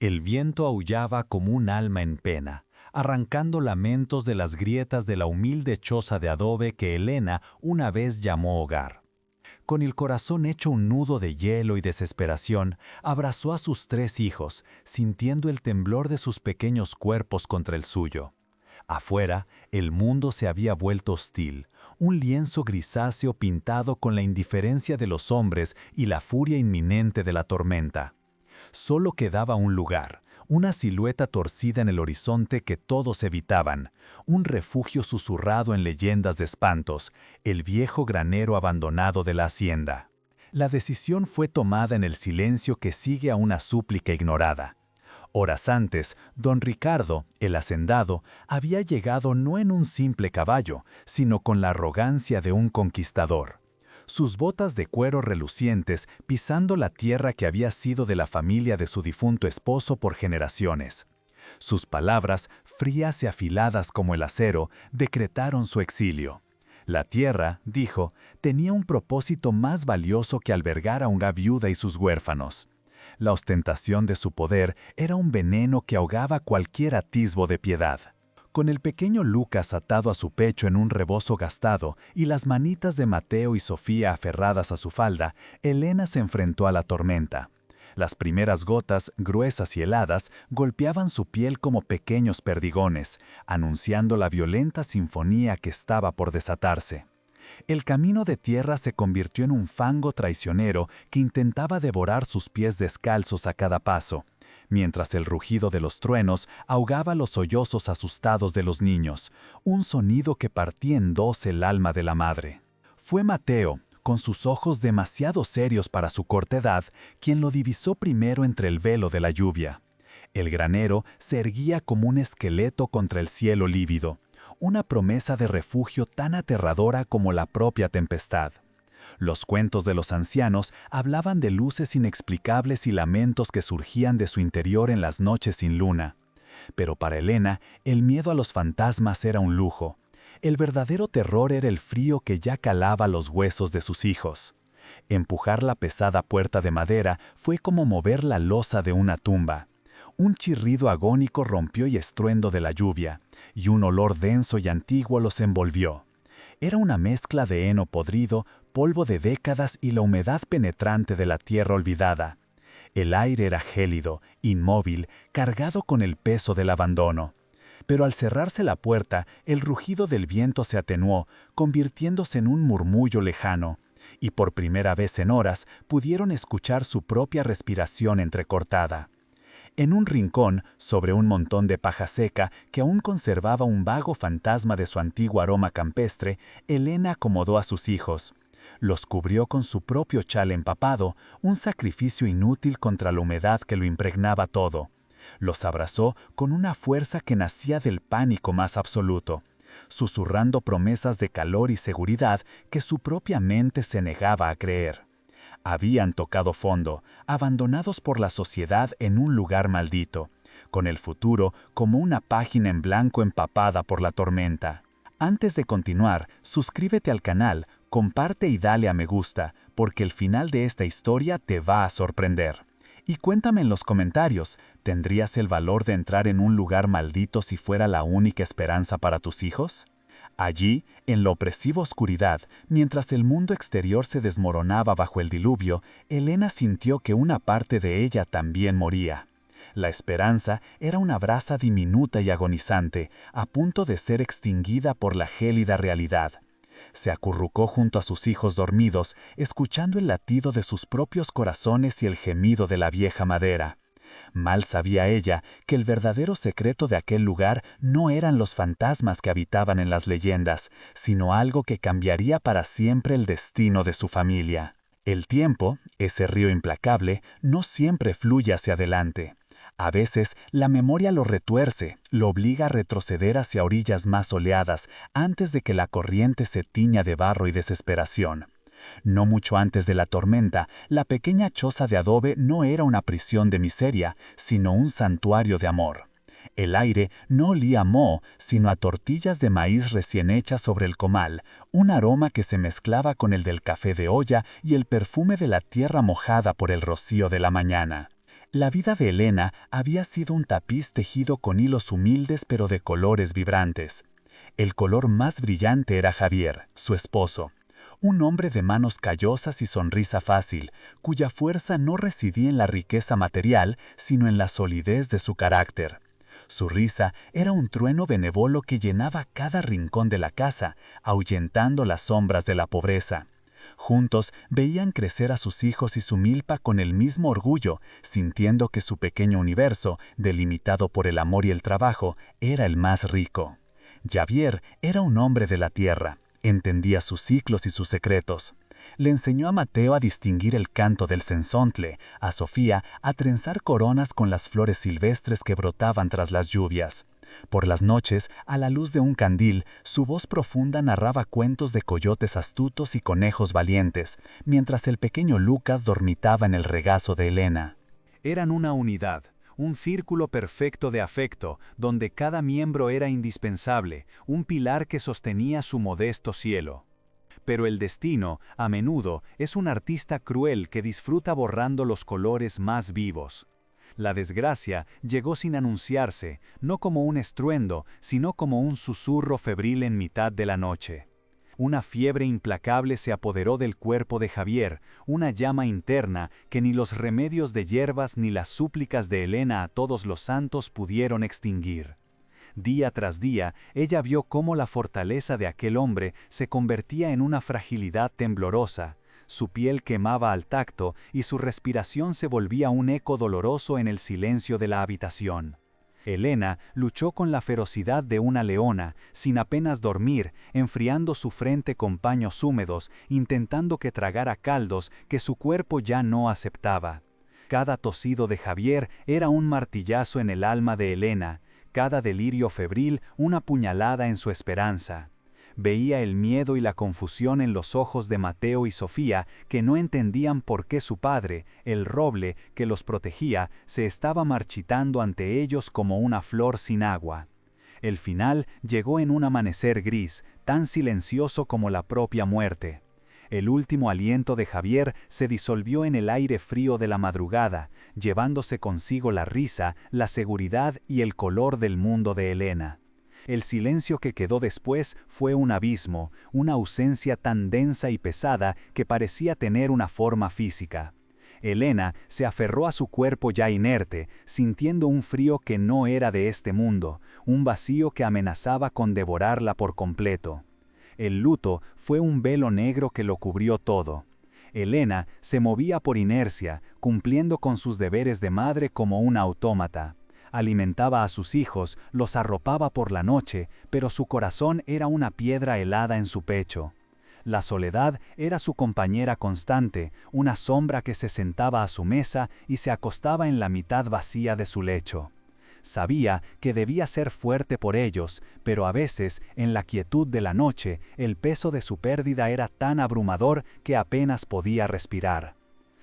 El viento aullaba como un alma en pena, arrancando lamentos de las grietas de la humilde choza de adobe que Elena una vez llamó hogar. Con el corazón hecho un nudo de hielo y desesperación, abrazó a sus 3 hijos, sintiendo el temblor de sus pequeños cuerpos contra el suyo. Afuera, el mundo se había vuelto hostil, un lienzo grisáceo pintado con la indiferencia de los hombres y la furia inminente de la tormenta. Solo quedaba un lugar, una silueta torcida en el horizonte que todos evitaban, un refugio susurrado en leyendas de espantos, el viejo granero abandonado de la hacienda. La decisión fue tomada en el silencio que sigue a una súplica ignorada. Horas antes, don Ricardo, el hacendado, había llegado no en un simple caballo, sino con la arrogancia de un conquistador. Sus botas de cuero relucientes pisando la tierra que había sido de la familia de su difunto esposo por generaciones. Sus palabras, frías y afiladas como el acero, decretaron su exilio. La tierra, dijo, tenía un propósito más valioso que albergar a una viuda y sus huérfanos. La ostentación de su poder era un veneno que ahogaba cualquier atisbo de piedad. Con el pequeño Lucas atado a su pecho en un rebozo gastado y las manitas de Mateo y Sofía aferradas a su falda, Elena se enfrentó a la tormenta. Las primeras gotas, gruesas y heladas, golpeaban su piel como pequeños perdigones, anunciando la violenta sinfonía que estaba por desatarse. El camino de tierra se convirtió en un fango traicionero que intentaba devorar sus pies descalzos a cada paso, mientras el rugido de los truenos ahogaba los sollozos asustados de los niños, un sonido que partía en dos el alma de la madre. Fue Mateo, con sus ojos demasiado serios para su corta edad, quien lo divisó primero entre el velo de la lluvia. El granero se erguía como un esqueleto contra el cielo lívido, una promesa de refugio tan aterradora como la propia tempestad. Los cuentos de los ancianos hablaban de luces inexplicables y lamentos que surgían de su interior en las noches sin luna. Pero para Elena, el miedo a los fantasmas era un lujo. El verdadero terror era el frío que ya calaba los huesos de sus hijos. Empujar la pesada puerta de madera fue como mover la losa de una tumba. Un chirrido agónico rompió el estruendo de la lluvia, y un olor denso y antiguo los envolvió. Era una mezcla de heno podrido, polvo de décadas y la humedad penetrante de la tierra olvidada. El aire era gélido, inmóvil, cargado con el peso del abandono. Pero al cerrarse la puerta, el rugido del viento se atenuó, convirtiéndose en un murmullo lejano, y por primera vez en horas pudieron escuchar su propia respiración entrecortada. En un rincón, sobre un montón de paja seca que aún conservaba un vago fantasma de su antiguo aroma campestre, Elena acomodó a sus hijos. Los cubrió con su propio chal empapado, un sacrificio inútil contra la humedad que lo impregnaba todo. Los abrazó con una fuerza que nacía del pánico más absoluto, susurrando promesas de calor y seguridad que su propia mente se negaba a creer. Habían tocado fondo, abandonados por la sociedad en un lugar maldito, con el futuro como una página en blanco empapada por la tormenta. Antes de continuar, suscríbete al canal, comparte y dale a me gusta, porque el final de esta historia te va a sorprender. Y cuéntame en los comentarios, ¿tendrías el valor de entrar en un lugar maldito si fuera la única esperanza para tus hijos? Allí, en la opresiva oscuridad, mientras el mundo exterior se desmoronaba bajo el diluvio, Elena sintió que una parte de ella también moría. La esperanza era una brasa diminuta y agonizante, a punto de ser extinguida por la gélida realidad. Se acurrucó junto a sus hijos dormidos, escuchando el latido de sus propios corazones y el gemido de la vieja madera. Mal sabía ella que el verdadero secreto de aquel lugar no eran los fantasmas que habitaban en las leyendas, sino algo que cambiaría para siempre el destino de su familia. El tiempo, ese río implacable, no siempre fluye hacia adelante. A veces, la memoria lo retuerce, lo obliga a retroceder hacia orillas más soleadas antes de que la corriente se tiña de barro y desesperación. No mucho antes de la tormenta, la pequeña choza de adobe no era una prisión de miseria, sino un santuario de amor. El aire no olía a moho, sino a tortillas de maíz recién hechas sobre el comal, un aroma que se mezclaba con el del café de olla y el perfume de la tierra mojada por el rocío de la mañana. La vida de Elena había sido un tapiz tejido con hilos humildes pero de colores vibrantes. El color más brillante era Javier, su esposo, un hombre de manos callosas y sonrisa fácil, cuya fuerza no residía en la riqueza material, sino en la solidez de su carácter. Su risa era un trueno benevolo que llenaba cada rincón de la casa, ahuyentando las sombras de la pobreza. Juntos veían crecer a sus hijos y su milpa con el mismo orgullo, sintiendo que su pequeño universo, delimitado por el amor y el trabajo, era el más rico. Javier era un hombre de la tierra, entendía sus ciclos y sus secretos. Le enseñó a Mateo a distinguir el canto del censontle, a Sofía a trenzar coronas con las flores silvestres que brotaban tras las lluvias. Por las noches, a la luz de un candil, su voz profunda narraba cuentos de coyotes astutos y conejos valientes, mientras el pequeño Lucas dormitaba en el regazo de Elena. Eran una unidad, un círculo perfecto de afecto, donde cada miembro era indispensable, un pilar que sostenía su modesto cielo. Pero el destino, a menudo, es un artista cruel que disfruta borrando los colores más vivos. La desgracia llegó sin anunciarse, no como un estruendo, sino como un susurro febril en mitad de la noche. Una fiebre implacable se apoderó del cuerpo de Javier, una llama interna que ni los remedios de hierbas ni las súplicas de Elena a todos los santos pudieron extinguir. Día tras día, ella vio cómo la fortaleza de aquel hombre se convertía en una fragilidad temblorosa. Su piel quemaba al tacto y su respiración se volvía un eco doloroso en el silencio de la habitación. Elena luchó con la ferocidad de una leona, sin apenas dormir, enfriando su frente con paños húmedos, intentando que tragara caldos que su cuerpo ya no aceptaba. Cada tosido de Javier era un martillazo en el alma de Elena, cada delirio febril una puñalada en su esperanza. Veía el miedo y la confusión en los ojos de Mateo y Sofía, que no entendían por qué su padre, el roble que los protegía, se estaba marchitando ante ellos como una flor sin agua. El final llegó en un amanecer gris, tan silencioso como la propia muerte. El último aliento de Javier se disolvió en el aire frío de la madrugada, llevándose consigo la risa, la seguridad y el color del mundo de Elena. El silencio que quedó después fue un abismo, una ausencia tan densa y pesada que parecía tener una forma física. Elena se aferró a su cuerpo ya inerte, sintiendo un frío que no era de este mundo, un vacío que amenazaba con devorarla por completo. El luto fue un velo negro que lo cubrió todo. Elena se movía por inercia, cumpliendo con sus deberes de madre como una autómata. Alimentaba a sus hijos, los arropaba por la noche, pero su corazón era una piedra helada en su pecho. La soledad era su compañera constante, una sombra que se sentaba a su mesa y se acostaba en la mitad vacía de su lecho. Sabía que debía ser fuerte por ellos, pero a veces, en la quietud de la noche, el peso de su pérdida era tan abrumador que apenas podía respirar.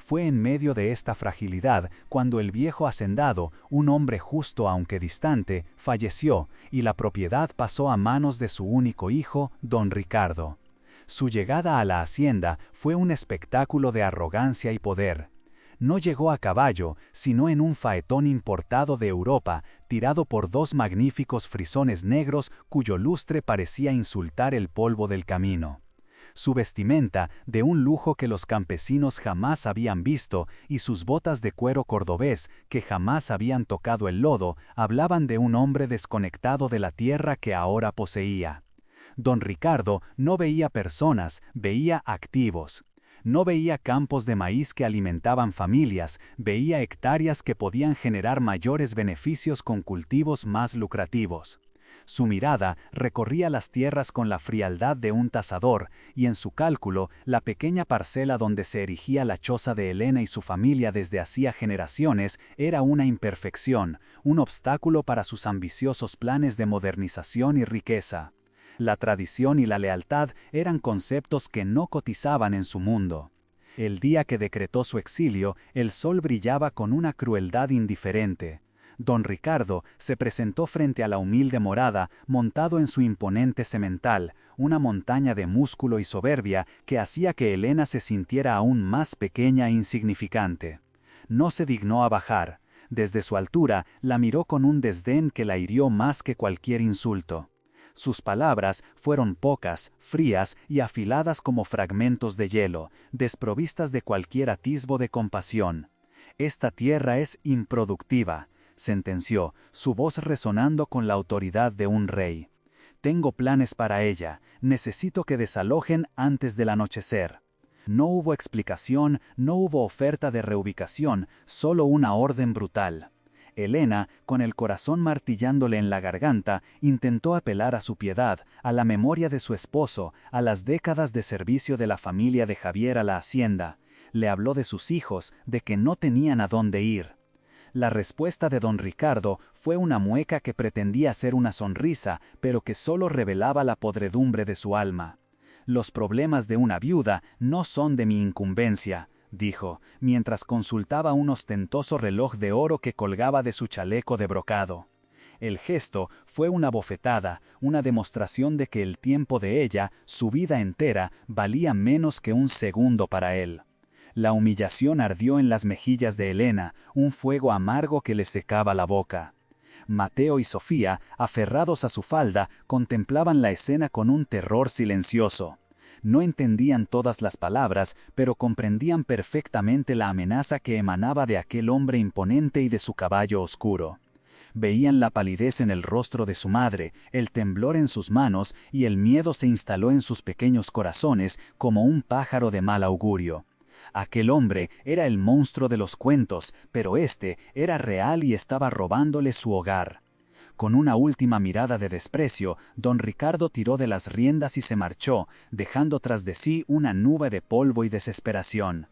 Fue en medio de esta fragilidad cuando el viejo hacendado, un hombre justo aunque distante, falleció y la propiedad pasó a manos de su único hijo, don Ricardo. Su llegada a la hacienda fue un espectáculo de arrogancia y poder. No llegó a caballo, sino en un faetón importado de Europa, tirado por dos magníficos frisones negros cuyo lustre parecía insultar el polvo del camino. Su vestimenta, de un lujo que los campesinos jamás habían visto, y sus botas de cuero cordobés, que jamás habían tocado el lodo, hablaban de un hombre desconectado de la tierra que ahora poseía. Don Ricardo no veía personas, veía activos. No veía campos de maíz que alimentaban familias, veía hectáreas que podían generar mayores beneficios con cultivos más lucrativos. Su mirada recorría las tierras con la frialdad de un tasador, y en su cálculo, la pequeña parcela donde se erigía la choza de Elena y su familia desde hacía generaciones era una imperfección, un obstáculo para sus ambiciosos planes de modernización y riqueza. La tradición y la lealtad eran conceptos que no cotizaban en su mundo. El día que decretó su exilio, el sol brillaba con una crueldad indiferente. Don Ricardo se presentó frente a la humilde morada, montado en su imponente semental, una montaña de músculo y soberbia que hacía que Elena se sintiera aún más pequeña e insignificante. No se dignó a bajar. Desde su altura, la miró con un desdén que la hirió más que cualquier insulto. Sus palabras fueron pocas, frías y afiladas como fragmentos de hielo, desprovistas de cualquier atisbo de compasión. «Esta tierra es improductiva», sentenció, su voz resonando con la autoridad de un rey. «Tengo planes para ella, necesito que desalojen antes del anochecer». No hubo explicación, no hubo oferta de reubicación, solo una orden brutal. Elena, con el corazón martillándole en la garganta, intentó apelar a su piedad, a la memoria de su esposo, a las décadas de servicio de la familia de Javier a la hacienda. Le habló de sus hijos, de que no tenían a dónde ir. La respuesta de don Ricardo fue una mueca que pretendía ser una sonrisa, pero que solo revelaba la podredumbre de su alma. «Los problemas de una viuda no son de mi incumbencia», dijo, mientras consultaba un ostentoso reloj de oro que colgaba de su chaleco de brocado. El gesto fue una bofetada, una demostración de que el tiempo de ella, su vida entera, valía menos que un segundo para él. La humillación ardió en las mejillas de Elena, un fuego amargo que le secaba la boca. Mateo y Sofía, aferrados a su falda, contemplaban la escena con un terror silencioso. No entendían todas las palabras, pero comprendían perfectamente la amenaza que emanaba de aquel hombre imponente y de su caballo oscuro. Veían la palidez en el rostro de su madre, el temblor en sus manos, y el miedo se instaló en sus pequeños corazones como un pájaro de mal augurio. Aquel hombre era el monstruo de los cuentos, pero este era real y estaba robándole su hogar. Con una última mirada de desprecio, don Ricardo tiró de las riendas y se marchó, dejando tras de sí una nube de polvo y desesperación.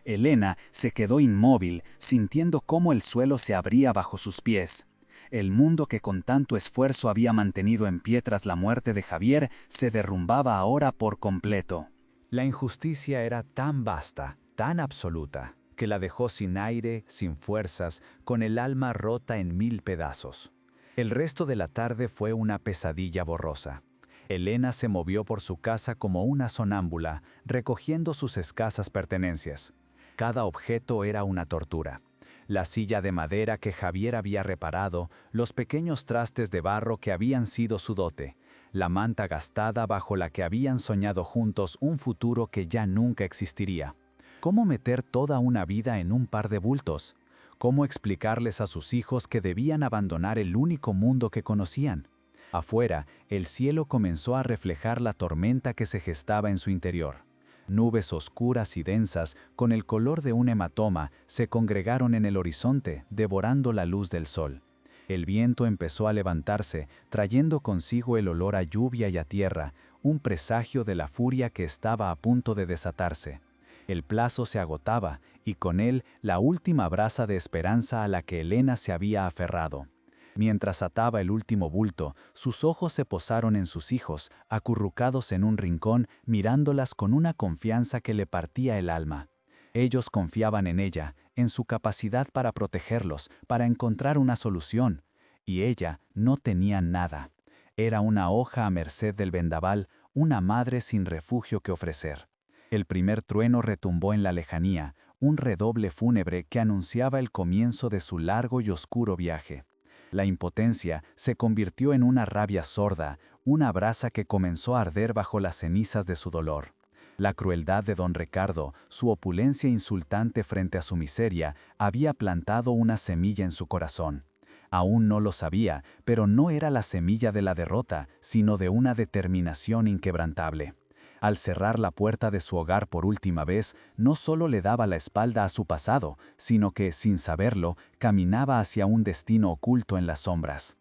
Elena se quedó inmóvil, sintiendo cómo el suelo se abría bajo sus pies. El mundo que con tanto esfuerzo había mantenido en pie tras la muerte de Javier se derrumbaba ahora por completo. La injusticia era tan vasta, tan absoluta, que la dejó sin aire, sin fuerzas, con el alma rota en 1000 pedazos. El resto de la tarde fue una pesadilla borrosa. Elena se movió por su casa como una sonámbula, recogiendo sus escasas pertenencias. Cada objeto era una tortura. La silla de madera que Javier había reparado, los pequeños trastes de barro que habían sido su dote, la manta gastada bajo la que habían soñado juntos un futuro que ya nunca existiría. ¿Cómo meter toda una vida en un par de bultos? ¿Cómo explicarles a sus hijos que debían abandonar el único mundo que conocían? Afuera, el cielo comenzó a reflejar la tormenta que se gestaba en su interior. Nubes oscuras y densas, con el color de un hematoma, se congregaron en el horizonte, devorando la luz del sol. El viento empezó a levantarse, trayendo consigo el olor a lluvia y a tierra, un presagio de la furia que estaba a punto de desatarse. El plazo se agotaba, y con él la última brasa de esperanza a la que Elena se había aferrado. Mientras ataba el último bulto, sus ojos se posaron en sus hijos, acurrucados en un rincón, mirándolas con una confianza que le partía el alma. Ellos confiaban en ella, en su capacidad para protegerlos, para encontrar una solución. Y ella no tenía nada. Era una hoja a merced del vendaval, una madre sin refugio que ofrecer. El primer trueno retumbó en la lejanía, un redoble fúnebre que anunciaba el comienzo de su largo y oscuro viaje. La impotencia se convirtió en una rabia sorda, una brasa que comenzó a arder bajo las cenizas de su dolor. La crueldad de don Ricardo, su opulencia insultante frente a su miseria, había plantado una semilla en su corazón. Aún no lo sabía, pero no era la semilla de la derrota, sino de una determinación inquebrantable. Al cerrar la puerta de su hogar por última vez, no solo le daba la espalda a su pasado, sino que, sin saberlo, caminaba hacia un destino oculto en las sombras.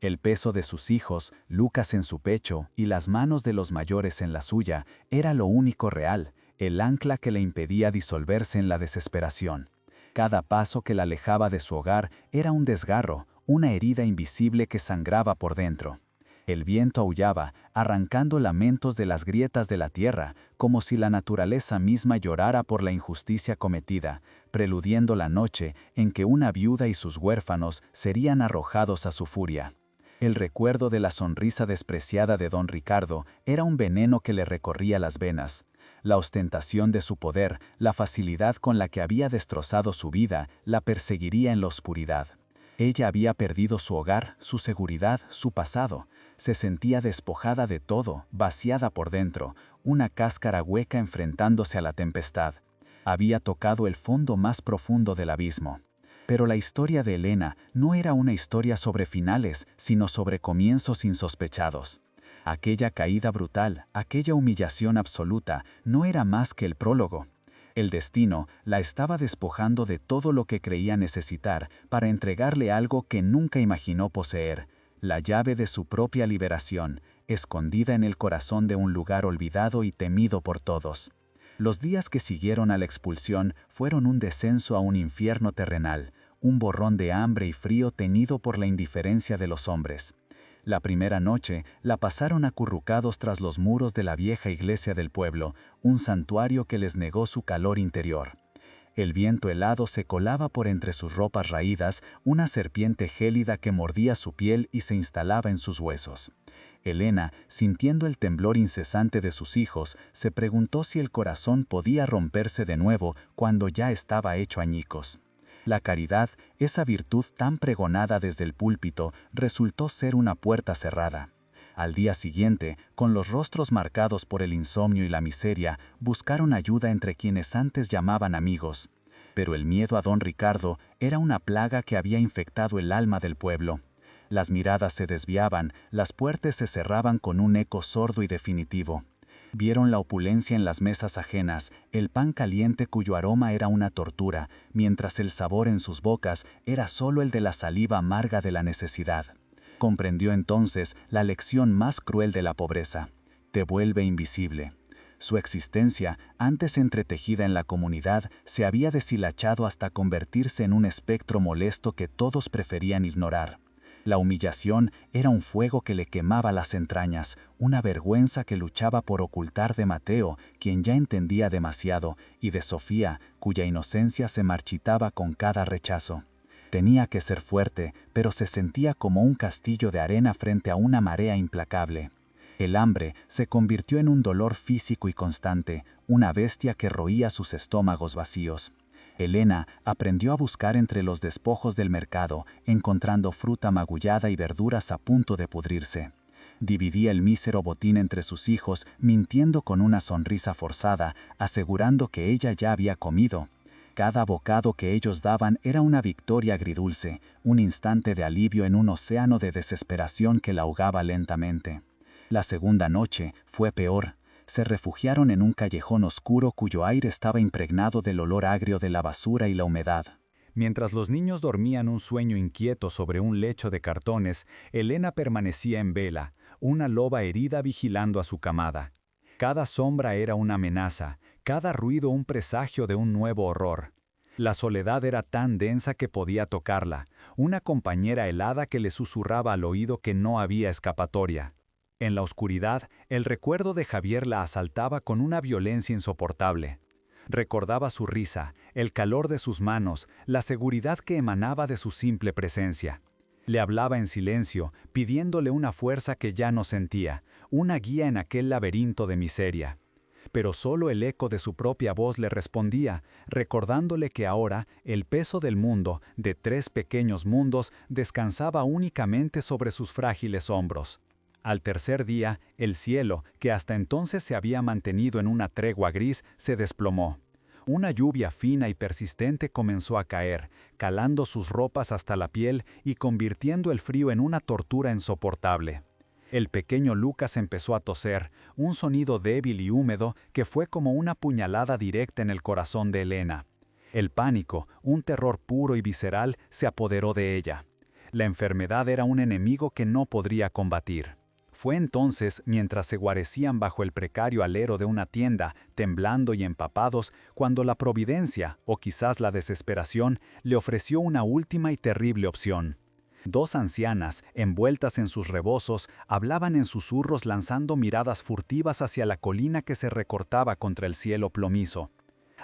El peso de sus hijos, Lucas en su pecho y las manos de los mayores en la suya, era lo único real, el ancla que le impedía disolverse en la desesperación. Cada paso que la alejaba de su hogar era un desgarro, una herida invisible que sangraba por dentro. El viento aullaba, arrancando lamentos de las grietas de la tierra, como si la naturaleza misma llorara por la injusticia cometida, preludiendo la noche en que una viuda y sus huérfanos serían arrojados a su furia. El recuerdo de la sonrisa despreciada de don Ricardo era un veneno que le recorría las venas. La ostentación de su poder, la facilidad con la que había destrozado su vida, la perseguiría en la oscuridad. Ella había perdido su hogar, su seguridad, su pasado. Se sentía despojada de todo, vaciada por dentro, una cáscara hueca enfrentándose a la tempestad. Había tocado el fondo más profundo del abismo. Pero la historia de Helena no era una historia sobre finales, sino sobre comienzos insospechados. Aquella caída brutal, aquella humillación absoluta, no era más que el prólogo. El destino la estaba despojando de todo lo que creía necesitar para entregarle algo que nunca imaginó poseer, la llave de su propia liberación, escondida en el corazón de un lugar olvidado y temido por todos. Los días que siguieron a la expulsión fueron un descenso a un infierno terrenal, un borrón de hambre y frío teñido por la indiferencia de los hombres. La primera noche la pasaron acurrucados tras los muros de la vieja iglesia del pueblo, un santuario que les negó su calor interior. El viento helado se colaba por entre sus ropas raídas, una serpiente gélida que mordía su piel y se instalaba en sus huesos. Helena, sintiendo el temblor incesante de sus hijos, se preguntó si el corazón podía romperse de nuevo cuando ya estaba hecho añicos. La caridad, esa virtud tan pregonada desde el púlpito, resultó ser una puerta cerrada. Al día siguiente, con los rostros marcados por el insomnio y la miseria, buscaron ayuda entre quienes antes llamaban amigos. Pero el miedo a don Ricardo era una plaga que había infectado el alma del pueblo. Las miradas se desviaban, las puertas se cerraban con un eco sordo y definitivo. Vieron la opulencia en las mesas ajenas, el pan caliente cuyo aroma era una tortura, mientras el sabor en sus bocas era solo el de la saliva amarga de la necesidad. Comprendió entonces la lección más cruel de la pobreza: te vuelve invisible. Su existencia, antes entretejida en la comunidad, se había deshilachado hasta convertirse en un espectro molesto que todos preferían ignorar. La humillación era un fuego que le quemaba las entrañas, una vergüenza que luchaba por ocultar de Mateo, quien ya entendía demasiado, y de Sofía, cuya inocencia se marchitaba con cada rechazo. Tenía que ser fuerte, pero se sentía como un castillo de arena frente a una marea implacable. El hambre se convirtió en un dolor físico y constante, una bestia que roía sus estómagos vacíos. Helena aprendió a buscar entre los despojos del mercado, encontrando fruta magullada y verduras a punto de pudrirse. Dividía el mísero botín entre sus hijos, mintiendo con una sonrisa forzada, asegurando que ella ya había comido. Cada bocado que ellos daban era una victoria agridulce, un instante de alivio en un océano de desesperación que la ahogaba lentamente. La segunda noche fue peor. Se refugiaron en un callejón oscuro cuyo aire estaba impregnado del olor agrio de la basura y la humedad. Mientras los niños dormían un sueño inquieto sobre un lecho de cartones, Helena permanecía en vela, una loba herida vigilando a su camada. Cada sombra era una amenaza, cada ruido un presagio de un nuevo horror. La soledad era tan densa que podía tocarla, una compañera helada que le susurraba al oído que no había escapatoria. En la oscuridad, el recuerdo de Javier la asaltaba con una violencia insoportable. Recordaba su risa, el calor de sus manos, la seguridad que emanaba de su simple presencia. Le hablaba en silencio, pidiéndole una fuerza que ya no sentía, una guía en aquel laberinto de miseria. Pero solo el eco de su propia voz le respondía, recordándole que ahora el peso del mundo, de 3 pequeños mundos, descansaba únicamente sobre sus frágiles hombros. Al tercer día, el cielo, que hasta entonces se había mantenido en una tregua gris, se desplomó. Una lluvia fina y persistente comenzó a caer, calando sus ropas hasta la piel y convirtiendo el frío en una tortura insoportable. El pequeño Lucas empezó a toser, un sonido débil y húmedo que fue como una puñalada directa en el corazón de Helena. El pánico, un terror puro y visceral, se apoderó de ella. La enfermedad era un enemigo que no podría combatir. Fue entonces, mientras se guarecían bajo el precario alero de una tienda, temblando y empapados, cuando la providencia, o quizás la desesperación, le ofreció una última y terrible opción. 2 ancianas, envueltas en sus rebozos, hablaban en susurros lanzando miradas furtivas hacia la colina que se recortaba contra el cielo plomizo.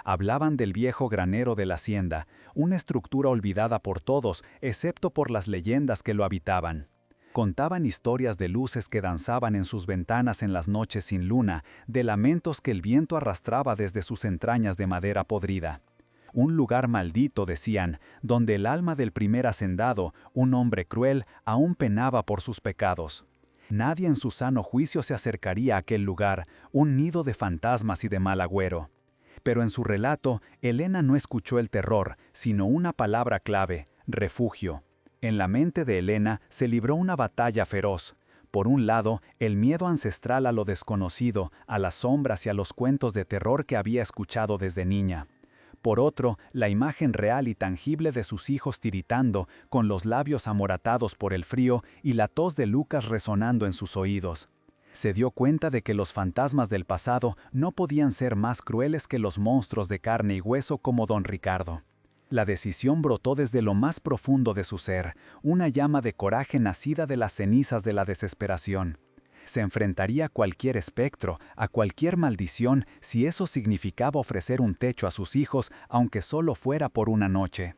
Hablaban del viejo granero de la hacienda, una estructura olvidada por todos, excepto por las leyendas que lo habitaban. Contaban historias de luces que danzaban en sus ventanas en las noches sin luna, de lamentos que el viento arrastraba desde sus entrañas de madera podrida. Un lugar maldito, decían, donde el alma del primer hacendado, un hombre cruel, aún penaba por sus pecados. Nadie en su sano juicio se acercaría a aquel lugar, un nido de fantasmas y de mal agüero. Pero en su relato, Elena no escuchó el terror, sino una palabra clave: refugio. En la mente de Elena se libró una batalla feroz. Por un lado, el miedo ancestral a lo desconocido, a las sombras y a los cuentos de terror que había escuchado desde niña. Por otro, la imagen real y tangible de sus hijos tiritando, con los labios amoratados por el frío y la tos de Lucas resonando en sus oídos. Se dio cuenta de que los fantasmas del pasado no podían ser más crueles que los monstruos de carne y hueso como don Ricardo. La decisión brotó desde lo más profundo de su ser, una llama de coraje nacida de las cenizas de la desesperación. Se enfrentaría a cualquier espectro, a cualquier maldición, si eso significaba ofrecer un techo a sus hijos, aunque solo fuera por una noche.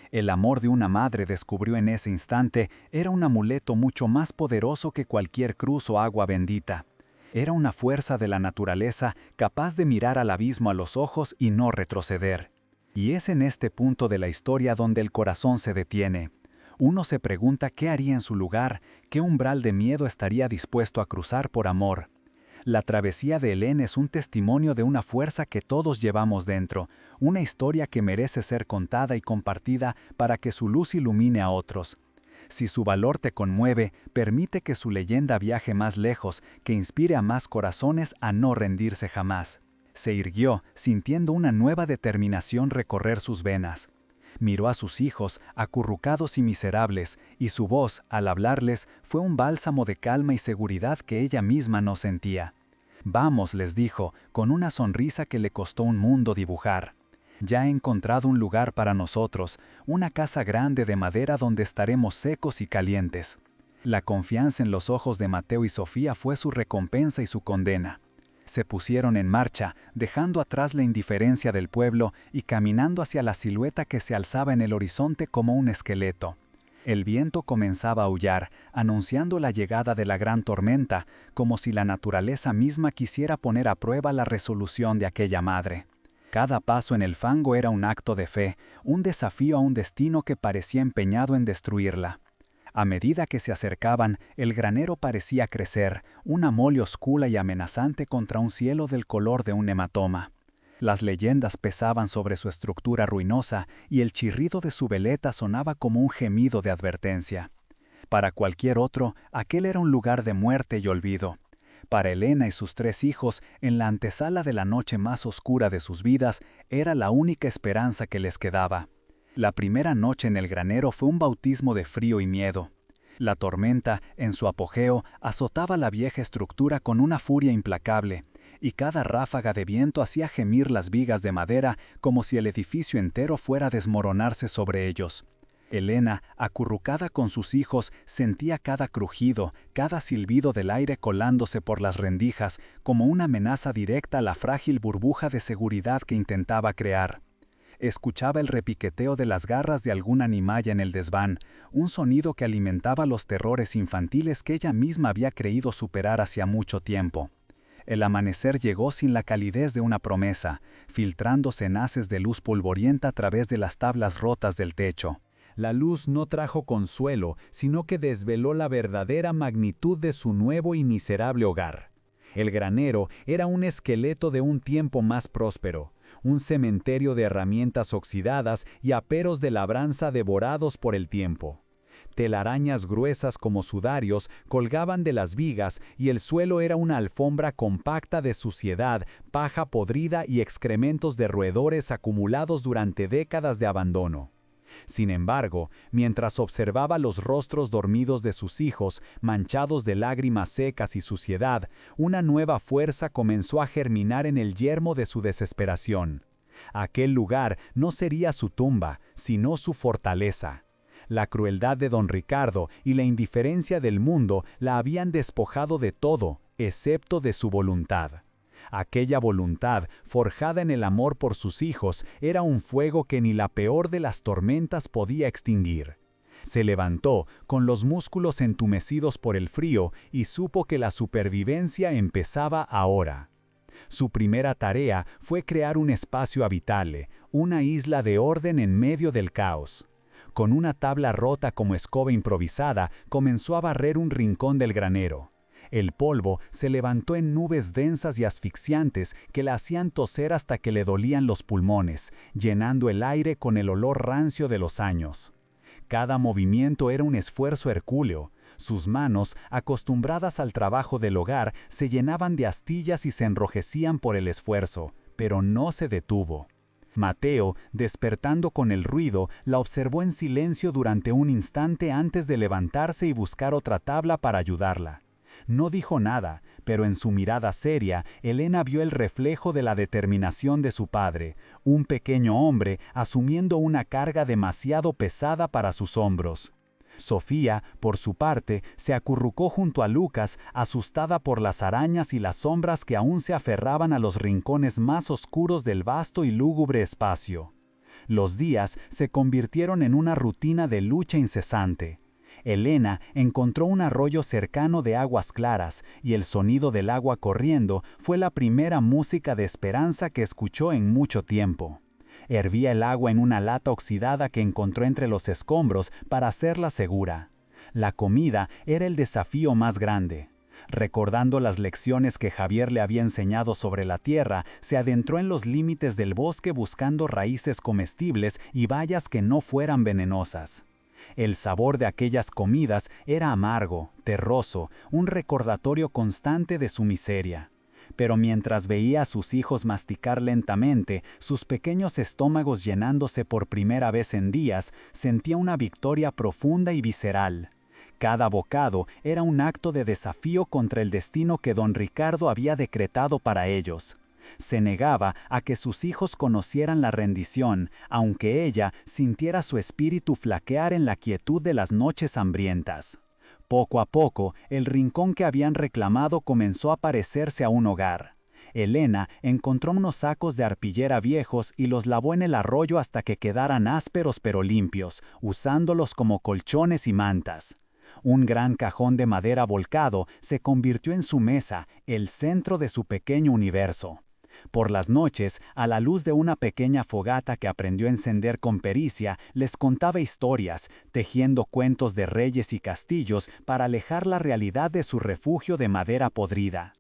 El amor de una madre, descubrió en ese instante, era un amuleto mucho más poderoso que cualquier cruz o agua bendita. Era una fuerza de la naturaleza capaz de mirar al abismo a los ojos y no retroceder. Y es en este punto de la historia donde el corazón se detiene. Uno se pregunta qué haría en su lugar, qué umbral de miedo estaría dispuesto a cruzar por amor. La travesía de Elena es un testimonio de una fuerza que todos llevamos dentro, una historia que merece ser contada y compartida para que su luz ilumine a otros. Si su valor te conmueve, permite que su leyenda viaje más lejos, que inspire a más corazones a no rendirse jamás. Se irguió, sintiendo una nueva determinación recorrer sus venas. Miró a sus hijos, acurrucados y miserables, y su voz, al hablarles, fue un bálsamo de calma y seguridad que ella misma no sentía. «Vamos», les dijo, con una sonrisa que le costó un mundo dibujar. «Ya he encontrado un lugar para nosotros, una casa grande de madera donde estaremos secos y calientes». La confianza en los ojos de Mateo y Sofía fue su recompensa y su condena. Se pusieron en marcha, dejando atrás la indiferencia del pueblo y caminando hacia la silueta que se alzaba en el horizonte como un esqueleto. El viento comenzaba a aullar, anunciando la llegada de la gran tormenta, como si la naturaleza misma quisiera poner a prueba la resolución de aquella madre. Cada paso en el fango era un acto de fe, un desafío a un destino que parecía empeñado en destruirla. A medida que se acercaban, el granero parecía crecer, una mole oscura y amenazante contra un cielo del color de un hematoma. Las leyendas pesaban sobre su estructura ruinosa y el chirrido de su veleta sonaba como un gemido de advertencia. Para cualquier otro, aquel era un lugar de muerte y olvido. Para Elena y sus 3 hijos, en la antesala de la noche más oscura de sus vidas, era la única esperanza que les quedaba. La primera noche en el granero fue un bautismo de frío y miedo. La tormenta, en su apogeo, azotaba la vieja estructura con una furia implacable, y cada ráfaga de viento hacía gemir las vigas de madera como si el edificio entero fuera a desmoronarse sobre ellos. Elena, acurrucada con sus hijos, sentía cada crujido, cada silbido del aire colándose por las rendijas, como una amenaza directa a la frágil burbuja de seguridad que intentaba crear. Escuchaba el repiqueteo de las garras de algún animalla en el desván, un sonido que alimentaba los terrores infantiles que ella misma había creído superar hacía mucho tiempo. El amanecer llegó sin la calidez de una promesa, filtrándose en haces de luz polvorienta a través de las tablas rotas del techo. La luz no trajo consuelo, sino que desveló la verdadera magnitud de su nuevo y miserable hogar. El granero era un esqueleto de un tiempo más próspero, un cementerio de herramientas oxidadas y aperos de labranza devorados por el tiempo. Telarañas gruesas como sudarios colgaban de las vigas y el suelo era una alfombra compacta de suciedad, paja podrida y excrementos de roedores acumulados durante décadas de abandono. Sin embargo, mientras observaba los rostros dormidos de sus hijos, manchados de lágrimas secas y suciedad, una nueva fuerza comenzó a germinar en el yermo de su desesperación. Aquel lugar no sería su tumba, sino su fortaleza. La crueldad de don Ricardo y la indiferencia del mundo la habían despojado de todo, excepto de su voluntad. Aquella voluntad, forjada en el amor por sus hijos, era un fuego que ni la peor de las tormentas podía extinguir. Se levantó, con los músculos entumecidos por el frío, y supo que la supervivencia empezaba ahora. Su primera tarea fue crear un espacio habitable, una isla de orden en medio del caos. Con una tabla rota como escoba improvisada, comenzó a barrer un rincón del granero. El polvo se levantó en nubes densas y asfixiantes que la hacían toser hasta que le dolían los pulmones, llenando el aire con el olor rancio de los años. Cada movimiento era un esfuerzo hercúleo. Sus manos, acostumbradas al trabajo del hogar, se llenaban de astillas y se enrojecían por el esfuerzo, pero no se detuvo. Mateo, despertando con el ruido, la observó en silencio durante un instante antes de levantarse y buscar otra tabla para ayudarla. No dijo nada, pero en su mirada seria, Elena vio el reflejo de la determinación de su padre, un pequeño hombre asumiendo una carga demasiado pesada para sus hombros. Sofía, por su parte, se acurrucó junto a Lucas, asustada por las arañas y las sombras que aún se aferraban a los rincones más oscuros del vasto y lúgubre espacio. Los días se convirtieron en una rutina de lucha incesante. Elena encontró un arroyo cercano de aguas claras, y el sonido del agua corriendo fue la primera música de esperanza que escuchó en mucho tiempo. Hervía el agua en una lata oxidada que encontró entre los escombros para hacerla segura. La comida era el desafío más grande. Recordando las lecciones que Javier le había enseñado sobre la tierra, se adentró en los límites del bosque buscando raíces comestibles y bayas que no fueran venenosas. El sabor de aquellas comidas era amargo, terroso, un recordatorio constante de su miseria. Pero mientras veía a sus hijos masticar lentamente, sus pequeños estómagos llenándose por primera vez en días, sentía una victoria profunda y visceral. Cada bocado era un acto de desafío contra el destino que don Ricardo había decretado para ellos. Se negaba a que sus hijos conocieran la rendición, aunque ella sintiera su espíritu flaquear en la quietud de las noches hambrientas. Poco a poco, el rincón que habían reclamado comenzó a parecerse a un hogar. Elena encontró unos sacos de arpillera viejos y los lavó en el arroyo hasta que quedaran ásperos pero limpios, usándolos como colchones y mantas. Un gran cajón de madera volcado se convirtió en su mesa, el centro de su pequeño universo. Por las noches, a la luz de una pequeña fogata que aprendió a encender con pericia, les contaba historias, tejiendo cuentos de reyes y castillos para alejar la realidad de su refugio de madera podrida.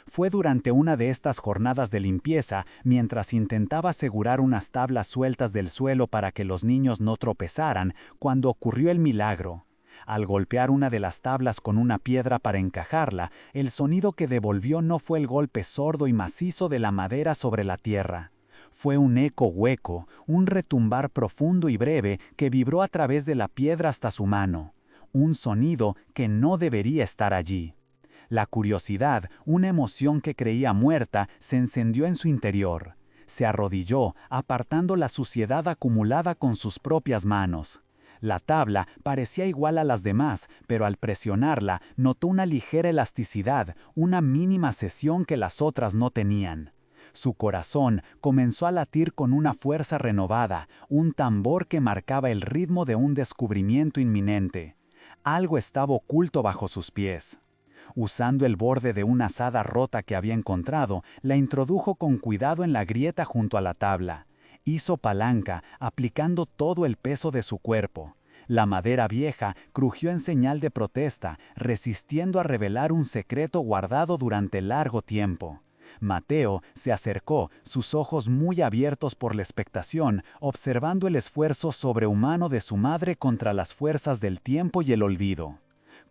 Fue durante una de estas jornadas de limpieza, mientras intentaba asegurar unas tablas sueltas del suelo para que los niños no tropezaran, cuando ocurrió el milagro. Al golpear una de las tablas con una piedra para encajarla, el sonido que devolvió no fue el golpe sordo y macizo de la madera sobre la tierra. Fue un eco hueco, un retumbar profundo y breve que vibró a través de la piedra hasta su mano. Un sonido que no debería estar allí. La curiosidad, una emoción que creía muerta, se encendió en su interior. Se arrodilló, apartando la suciedad acumulada con sus propias manos. La tabla parecía igual a las demás, pero al presionarla notó una ligera elasticidad, una mínima cesión que las otras no tenían. Su corazón comenzó a latir con una fuerza renovada, un tambor que marcaba el ritmo de un descubrimiento inminente. Algo estaba oculto bajo sus pies. Usando el borde de una azada rota que había encontrado, la introdujo con cuidado en la grieta junto a la tabla. Hizo palanca, aplicando todo el peso de su cuerpo. La madera vieja crujió en señal de protesta, resistiendo a revelar un secreto guardado durante largo tiempo. Mateo se acercó, sus ojos muy abiertos por la expectación, observando el esfuerzo sobrehumano de su madre contra las fuerzas del tiempo y el olvido.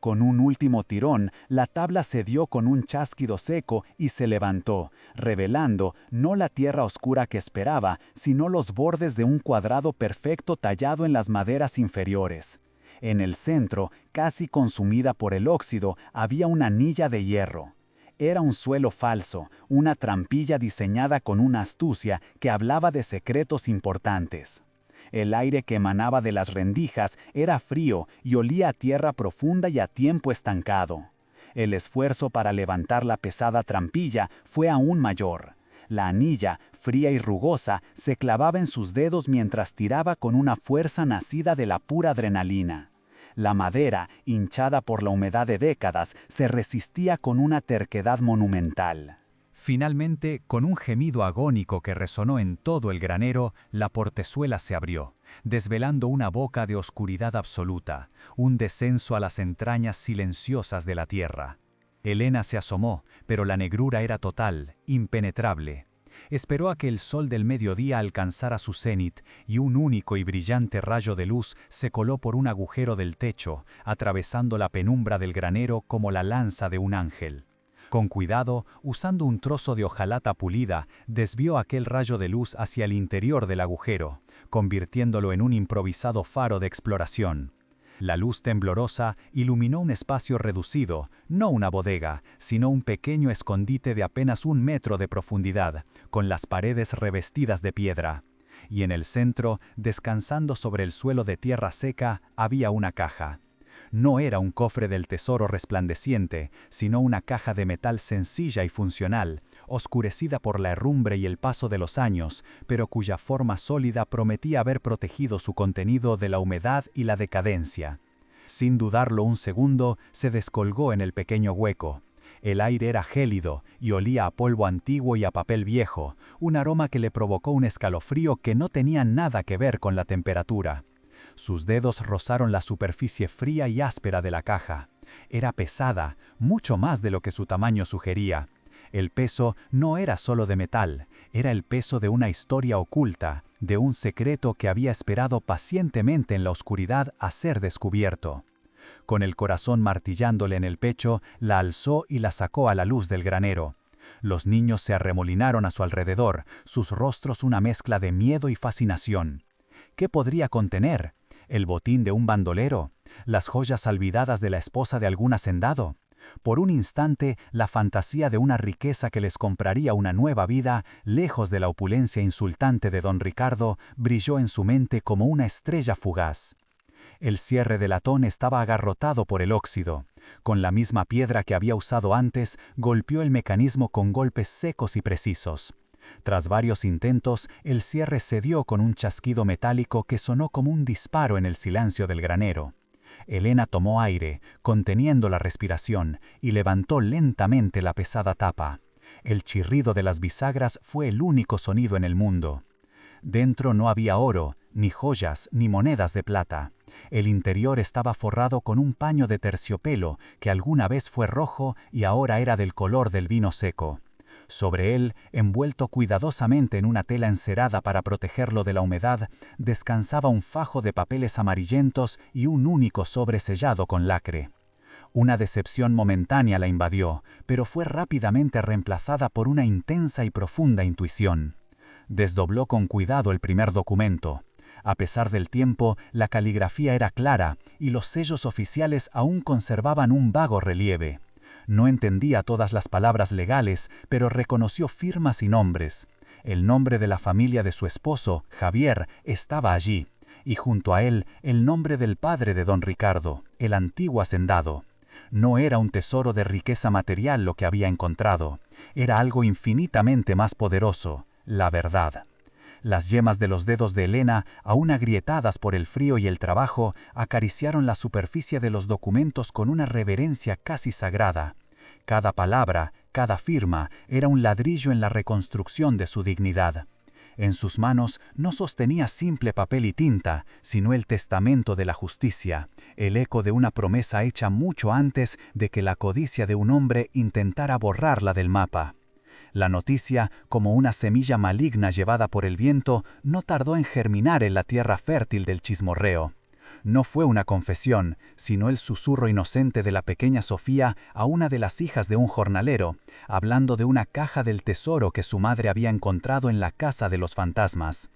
Con un último tirón, la tabla cedió con un chasquido seco y se levantó, revelando no la tierra oscura que esperaba, sino los bordes de un cuadrado perfecto tallado en las maderas inferiores. En el centro, casi consumida por el óxido, había una anilla de hierro. Era un suelo falso, una trampilla diseñada con una astucia que hablaba de secretos importantes. El aire que emanaba de las rendijas era frío y olía a tierra profunda y a tiempo estancado. El esfuerzo para levantar la pesada trampilla fue aún mayor. La anilla, fría y rugosa, se clavaba en sus dedos mientras tiraba con una fuerza nacida de la pura adrenalina. La madera, hinchada por la humedad de décadas, se resistía con una terquedad monumental. Finalmente, con un gemido agónico que resonó en todo el granero, la portezuela se abrió, desvelando una boca de oscuridad absoluta, un descenso a las entrañas silenciosas de la tierra. Elena se asomó, pero la negrura era total, impenetrable. Esperó a que el sol del mediodía alcanzara su cenit y un único y brillante rayo de luz se coló por un agujero del techo, atravesando la penumbra del granero como la lanza de un ángel. Con cuidado, usando un trozo de hojalata pulida, desvió aquel rayo de luz hacia el interior del agujero, convirtiéndolo en un improvisado faro de exploración. La luz temblorosa iluminó un espacio reducido, no una bodega, sino un pequeño escondite de apenas 1 metro de profundidad, con las paredes revestidas de piedra. Y en el centro, descansando sobre el suelo de tierra seca, había una caja. No era un cofre del tesoro resplandeciente, sino una caja de metal sencilla y funcional, oscurecida por la herrumbre y el paso de los años, pero cuya forma sólida prometía haber protegido su contenido de la humedad y la decadencia. Sin dudarlo un segundo, se descolgó en el pequeño hueco. El aire era gélido y olía a polvo antiguo y a papel viejo, un aroma que le provocó un escalofrío que no tenía nada que ver con la temperatura. Sus dedos rozaron la superficie fría y áspera de la caja. Era pesada, mucho más de lo que su tamaño sugería. El peso no era solo de metal, era el peso de una historia oculta, de un secreto que había esperado pacientemente en la oscuridad a ser descubierto. Con el corazón martillándole en el pecho, la alzó y la sacó a la luz del granero. Los niños se arremolinaron a su alrededor, sus rostros una mezcla de miedo y fascinación. ¿Qué podría contener? ¿El botín de un bandolero? ¿Las joyas olvidadas de la esposa de algún hacendado? Por un instante, la fantasía de una riqueza que les compraría una nueva vida, lejos de la opulencia insultante de don Ricardo, brilló en su mente como una estrella fugaz. El cierre de latón estaba agarrotado por el óxido. Con la misma piedra que había usado antes, golpeó el mecanismo con golpes secos y precisos. Tras varios intentos, el cierre cedió con un chasquido metálico que sonó como un disparo en el silencio del granero. Elena tomó aire, conteniendo la respiración, y levantó lentamente la pesada tapa. El chirrido de las bisagras fue el único sonido en el mundo. Dentro no había oro, ni joyas, ni monedas de plata. El interior estaba forrado con un paño de terciopelo que alguna vez fue rojo y ahora era del color del vino seco. Sobre él, envuelto cuidadosamente en una tela encerada para protegerlo de la humedad, descansaba un fajo de papeles amarillentos y un único sobre sellado con lacre. Una decepción momentánea la invadió, pero fue rápidamente reemplazada por una intensa y profunda intuición. Desdobló con cuidado el primer documento. A pesar del tiempo, la caligrafía era clara y los sellos oficiales aún conservaban un vago relieve. No entendía todas las palabras legales, pero reconoció firmas y nombres. El nombre de la familia de su esposo, Javier, estaba allí, y junto a él el nombre del padre de don Ricardo, el antiguo hacendado. No era un tesoro de riqueza material lo que había encontrado, era algo infinitamente más poderoso, la verdad. Las yemas de los dedos de Elena, aún agrietadas por el frío y el trabajo, acariciaron la superficie de los documentos con una reverencia casi sagrada. Cada palabra, cada firma, era un ladrillo en la reconstrucción de su dignidad. En sus manos no sostenía simple papel y tinta, sino el testamento de la justicia, el eco de una promesa hecha mucho antes de que la codicia de un hombre intentara borrarla del mapa. La noticia, como una semilla maligna llevada por el viento, no tardó en germinar en la tierra fértil del chismorreo. No fue una confesión, sino el susurro inocente de la pequeña Sofía a una de las hijas de un jornalero, hablando de una caja del tesoro que su madre había encontrado en la casa de los fantasmas.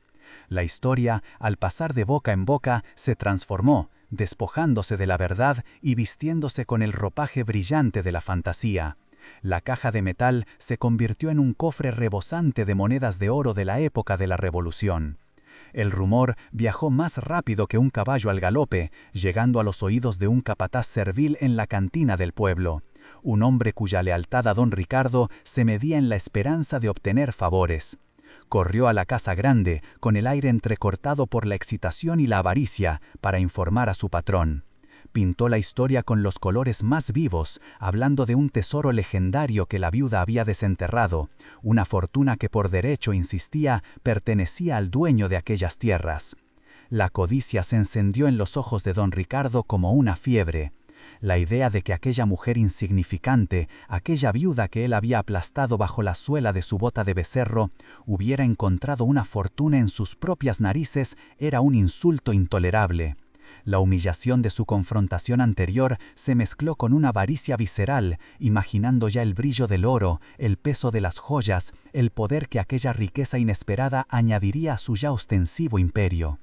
La historia, al pasar de boca en boca, se transformó, despojándose de la verdad y vistiéndose con el ropaje brillante de la fantasía. La caja de metal se convirtió en un cofre rebosante de monedas de oro de la época de la Revolución. El rumor viajó más rápido que un caballo al galope, llegando a los oídos de un capataz servil en la cantina del pueblo, un hombre cuya lealtad a don Ricardo se medía en la esperanza de obtener favores. Corrió a la casa grande, con el aire entrecortado por la excitación y la avaricia, para informar a su patrón. Pintó la historia con los colores más vivos, hablando de un tesoro legendario que la viuda había desenterrado, una fortuna que por derecho, insistía, pertenecía al dueño de aquellas tierras. La codicia se encendió en los ojos de don Ricardo como una fiebre. La idea de que aquella mujer insignificante, aquella viuda que él había aplastado bajo la suela de su bota de becerro, hubiera encontrado una fortuna en sus propias narices era un insulto intolerable. La humillación de su confrontación anterior se mezcló con una avaricia visceral, imaginando ya el brillo del oro, el peso de las joyas, el poder que aquella riqueza inesperada añadiría a su ya ostensivo imperio.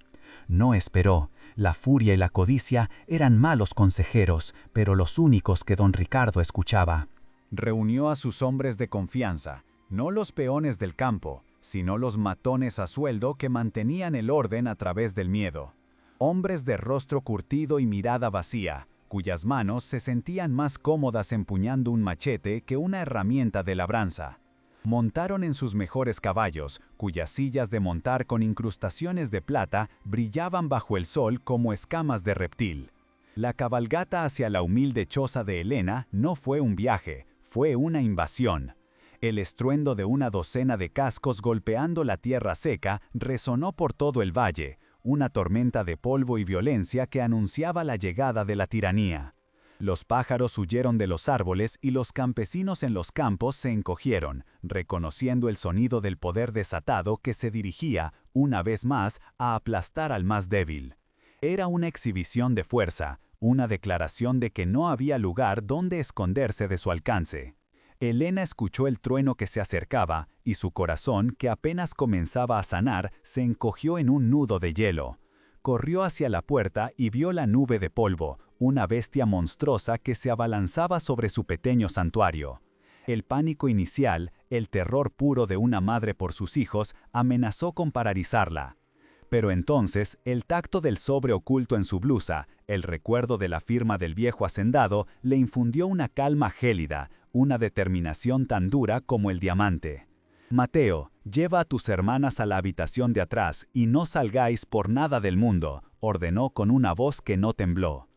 No esperó. La furia y la codicia eran malos consejeros, pero los únicos que don Ricardo escuchaba. Reunió a sus hombres de confianza, no los peones del campo, sino los matones a sueldo que mantenían el orden a través del miedo. Hombres de rostro curtido y mirada vacía, cuyas manos se sentían más cómodas empuñando un machete que una herramienta de labranza. Montaron en sus mejores caballos, cuyas sillas de montar con incrustaciones de plata brillaban bajo el sol como escamas de reptil. La cabalgata hacia la humilde choza de Elena no fue un viaje, fue una invasión. El estruendo de una docena de cascos golpeando la tierra seca resonó por todo el valle, una tormenta de polvo y violencia que anunciaba la llegada de la tiranía. Los pájaros huyeron de los árboles y los campesinos en los campos se encogieron, reconociendo el sonido del poder desatado que se dirigía, una vez más, a aplastar al más débil. Era una exhibición de fuerza, una declaración de que no había lugar donde esconderse de su alcance. Elena escuchó el trueno que se acercaba y su corazón, que apenas comenzaba a sanar, se encogió en un nudo de hielo. Corrió hacia la puerta y vio la nube de polvo, una bestia monstruosa que se abalanzaba sobre su pequeño santuario. El pánico inicial, el terror puro de una madre por sus hijos, amenazó con paralizarla. Pero entonces, el tacto del sobre oculto en su blusa, el recuerdo de la firma del viejo hacendado, le infundió una calma gélida, una determinación tan dura como el diamante. «Mateo, lleva a tus hermanas a la habitación de atrás y no salgáis por nada del mundo», ordenó con una voz que no tembló.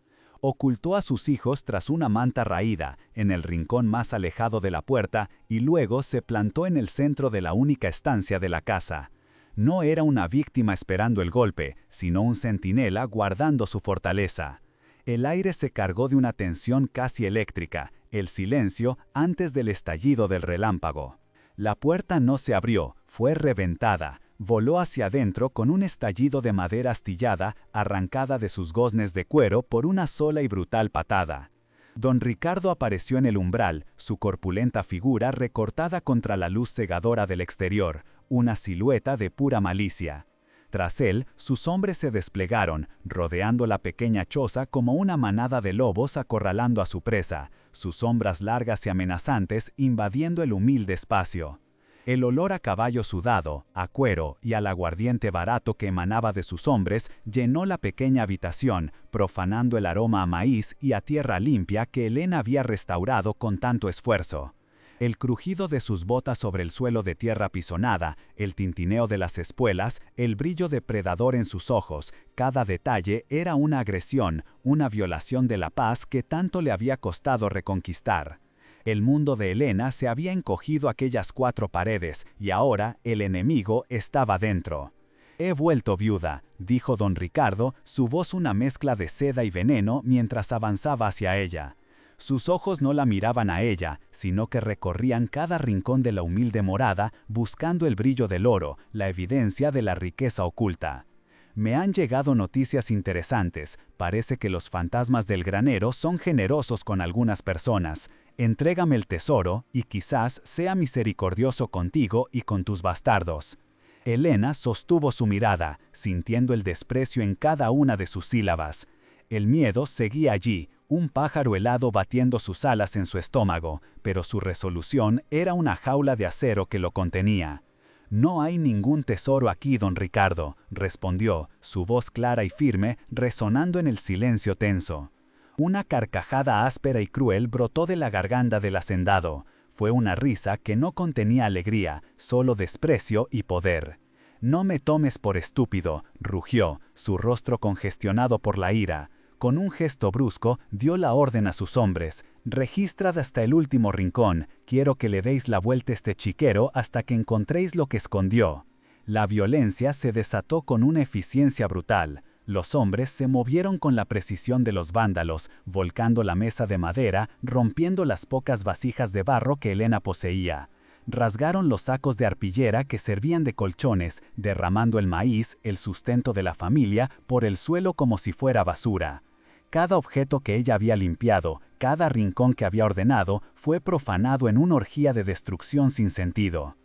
Ocultó a sus hijos tras una manta raída, en el rincón más alejado de la puerta, y luego se plantó en el centro de la única estancia de la casa. No era una víctima esperando el golpe, sino un centinela guardando su fortaleza. El aire se cargó de una tensión casi eléctrica, el silencio antes del estallido del relámpago. La puerta no se abrió, fue reventada, voló hacia adentro con un estallido de madera astillada arrancada de sus goznes de cuero por una sola y brutal patada. Don Ricardo apareció en el umbral, su corpulenta figura recortada contra la luz cegadora del exterior, una silueta de pura malicia. Tras él, sus hombres se desplegaron, rodeando la pequeña choza como una manada de lobos acorralando a su presa, sus sombras largas y amenazantes invadiendo el humilde espacio. El olor a caballo sudado, a cuero y al aguardiente barato que emanaba de sus hombres llenó la pequeña habitación, profanando el aroma a maíz y a tierra limpia que Elena había restaurado con tanto esfuerzo. El crujido de sus botas sobre el suelo de tierra pisonada, el tintineo de las espuelas, el brillo depredador en sus ojos, cada detalle era una agresión, una violación de la paz que tanto le había costado reconquistar. El mundo de Elena se había encogido a aquellas 4 paredes y ahora el enemigo estaba dentro. «He vuelto viuda», dijo don Ricardo, su voz una mezcla de seda y veneno mientras avanzaba hacia ella. Sus ojos no la miraban a ella, sino que recorrían cada rincón de la humilde morada buscando el brillo del oro, la evidencia de la riqueza oculta. «Me han llegado noticias interesantes. Parece que los fantasmas del granero son generosos con algunas personas. Entrégame el tesoro y quizás sea misericordioso contigo y con tus bastardos». Elena sostuvo su mirada, sintiendo el desprecio en cada una de sus sílabas. El miedo seguía allí, un pájaro helado batiendo sus alas en su estómago, pero su resolución era una jaula de acero que lo contenía. «No hay ningún tesoro aquí, don Ricardo», respondió, su voz clara y firme, resonando en el silencio tenso. Una carcajada áspera y cruel brotó de la garganta del hacendado. Fue una risa que no contenía alegría, solo desprecio y poder. «No me tomes por estúpido», rugió, su rostro congestionado por la ira. Con un gesto brusco, dio la orden a sus hombres: «Registrad hasta el último rincón, quiero que le deis la vuelta a este chiquero hasta que encontréis lo que escondió». La violencia se desató con una eficiencia brutal. Los hombres se movieron con la precisión de los vándalos, volcando la mesa de madera, rompiendo las pocas vasijas de barro que Elena poseía. Rasgaron los sacos de arpillera que servían de colchones, derramando el maíz, el sustento de la familia, por el suelo como si fuera basura. Cada objeto que ella había limpiado, cada rincón que había ordenado, fue profanado en una orgía de destrucción sin sentido.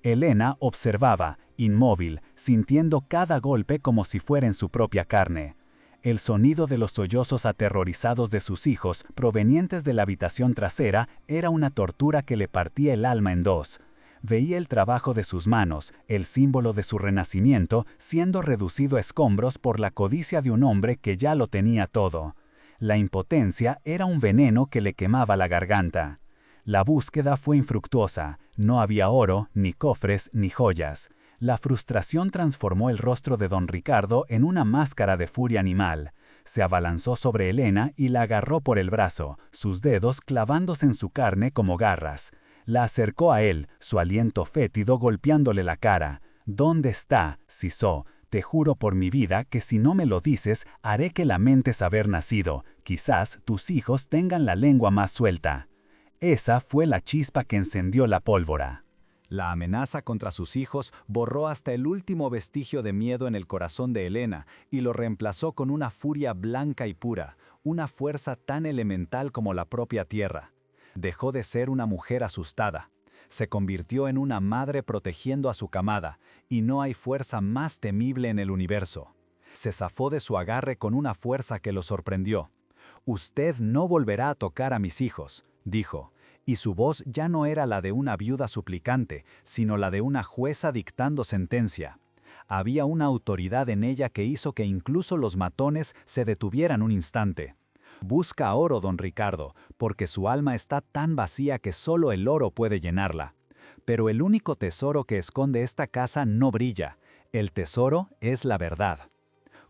Elena observaba, inmóvil, sintiendo cada golpe como si fuera en su propia carne. El sonido de los sollozos aterrorizados de sus hijos, provenientes de la habitación trasera, era una tortura que le partía el alma en dos. Veía el trabajo de sus manos, el símbolo de su renacimiento, siendo reducido a escombros por la codicia de un hombre que ya lo tenía todo. La impotencia era un veneno que le quemaba la garganta. La búsqueda fue infructuosa, no había oro, ni cofres, ni joyas. La frustración transformó el rostro de don Ricardo en una máscara de furia animal. Se abalanzó sobre Elena y la agarró por el brazo, sus dedos clavándose en su carne como garras. La acercó a él, su aliento fétido golpeándole la cara. «¿Dónde está?», sisó. «Te juro por mi vida que si no me lo dices, haré que lamentes haber nacido. Quizás tus hijos tengan la lengua más suelta». Esa fue la chispa que encendió la pólvora. La amenaza contra sus hijos borró hasta el último vestigio de miedo en el corazón de Elena y lo reemplazó con una furia blanca y pura, una fuerza tan elemental como la propia tierra. Dejó de ser una mujer asustada. Se convirtió en una madre protegiendo a su camada, y no hay fuerza más temible en el universo. Se zafó de su agarre con una fuerza que lo sorprendió. «Usted no volverá a tocar a mis hijos», dijo, y su voz ya no era la de una viuda suplicante, sino la de una jueza dictando sentencia. Había una autoridad en ella que hizo que incluso los matones se detuvieran un instante. «Busca oro, don Ricardo, porque su alma está tan vacía que solo el oro puede llenarla. Pero el único tesoro que esconde esta casa no brilla. El tesoro es la verdad».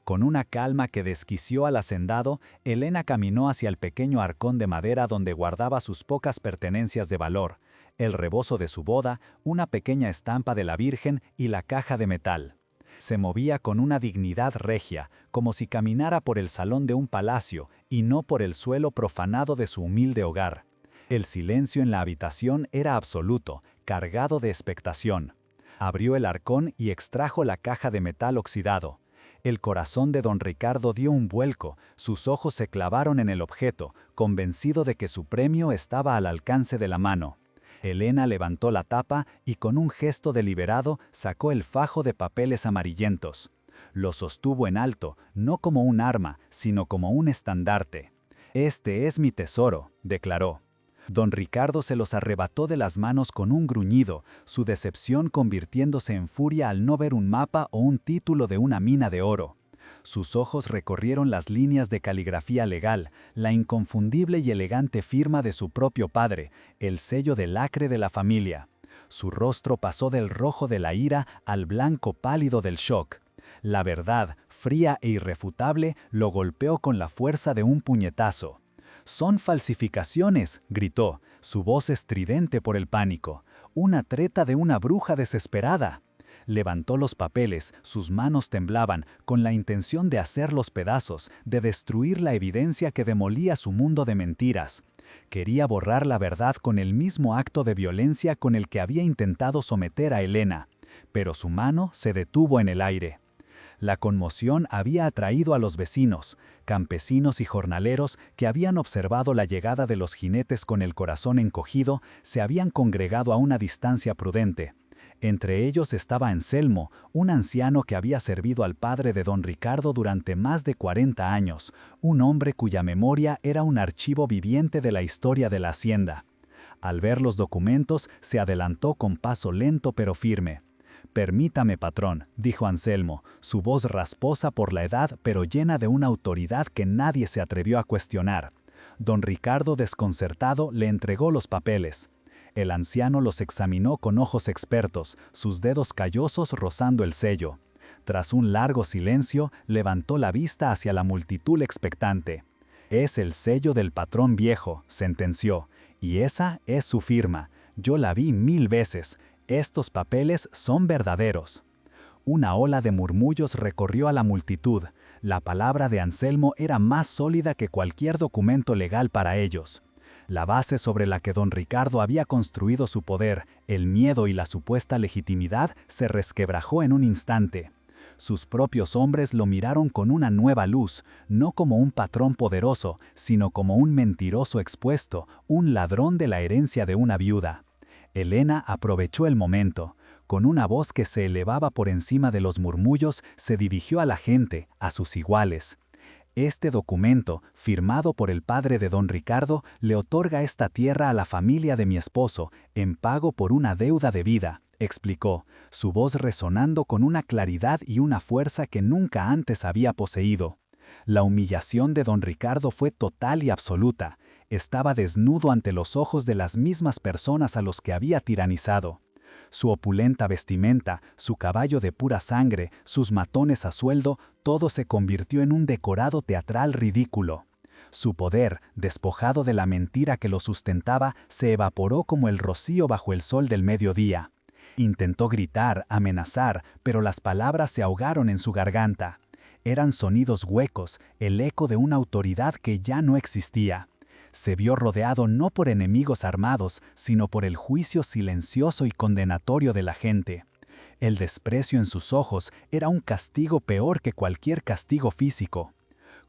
Con una calma que desquició al hacendado, Elena caminó hacia el pequeño arcón de madera donde guardaba sus pocas pertenencias de valor, el rebozo de su boda, una pequeña estampa de la Virgen y la caja de metal. Se movía con una dignidad regia, como si caminara por el salón de un palacio y no por el suelo profanado de su humilde hogar. El silencio en la habitación era absoluto, cargado de expectación. Abrió el arcón y extrajo la caja de metal oxidado. El corazón de don Ricardo dio un vuelco, sus ojos se clavaron en el objeto, convencido de que su premio estaba al alcance de la mano. Elena levantó la tapa y con un gesto deliberado sacó el fajo de papeles amarillentos. Lo sostuvo en alto, no como un arma, sino como un estandarte. «Este es mi tesoro», declaró. Don Ricardo se los arrebató de las manos con un gruñido, su decepción convirtiéndose en furia al no ver un mapa o un título de una mina de oro. Sus ojos recorrieron las líneas de caligrafía legal, la inconfundible y elegante firma de su propio padre, el sello de lacre de la familia. Su rostro pasó del rojo de la ira al blanco pálido del shock. La verdad, fría e irrefutable, lo golpeó con la fuerza de un puñetazo. «Son falsificaciones», gritó, su voz estridente por el pánico. «Una treta de una bruja desesperada». Levantó los papeles, sus manos temblaban, con la intención de hacerlos pedazos, de destruir la evidencia que demolía su mundo de mentiras. Quería borrar la verdad con el mismo acto de violencia con el que había intentado someter a Elena, pero su mano se detuvo en el aire. La conmoción había atraído a los vecinos, campesinos y jornaleros que habían observado la llegada de los jinetes con el corazón encogido, se habían congregado a una distancia prudente. Entre ellos estaba Anselmo, un anciano que había servido al padre de don Ricardo durante más de 40 años, un hombre cuya memoria era un archivo viviente de la historia de la hacienda. Al ver los documentos, se adelantó con paso lento pero firme. «Permítame, patrón», dijo Anselmo, su voz rasposa por la edad pero llena de una autoridad que nadie se atrevió a cuestionar. Don Ricardo, desconcertado, le entregó los papeles. El anciano los examinó con ojos expertos, sus dedos callosos rozando el sello. Tras un largo silencio, levantó la vista hacia la multitud expectante. «Es el sello del patrón viejo», sentenció, «y esa es su firma. Yo la vi 1000 veces. Estos papeles son verdaderos». Una ola de murmullos recorrió a la multitud. La palabra de Anselmo era más sólida que cualquier documento legal para ellos. La base sobre la que don Ricardo había construido su poder, el miedo y la supuesta legitimidad, se resquebrajó en un instante. Sus propios hombres lo miraron con una nueva luz, no como un patrón poderoso, sino como un mentiroso expuesto, un ladrón de la herencia de una viuda. Elena aprovechó el momento. Con una voz que se elevaba por encima de los murmullos, se dirigió a la gente, a sus iguales. «Este documento, firmado por el padre de don Ricardo, le otorga esta tierra a la familia de mi esposo, en pago por una deuda de vida», explicó, su voz resonando con una claridad y una fuerza que nunca antes había poseído. La humillación de don Ricardo fue total y absoluta. Estaba desnudo ante los ojos de las mismas personas a los que había tiranizado. Su opulenta vestimenta, su caballo de pura sangre, sus matones a sueldo, todo se convirtió en un decorado teatral ridículo. Su poder, despojado de la mentira que lo sustentaba, se evaporó como el rocío bajo el sol del mediodía. Intentó gritar, amenazar, pero las palabras se ahogaron en su garganta. Eran sonidos huecos, el eco de una autoridad que ya no existía. Se vio rodeado no por enemigos armados, sino por el juicio silencioso y condenatorio de la gente. El desprecio en sus ojos era un castigo peor que cualquier castigo físico.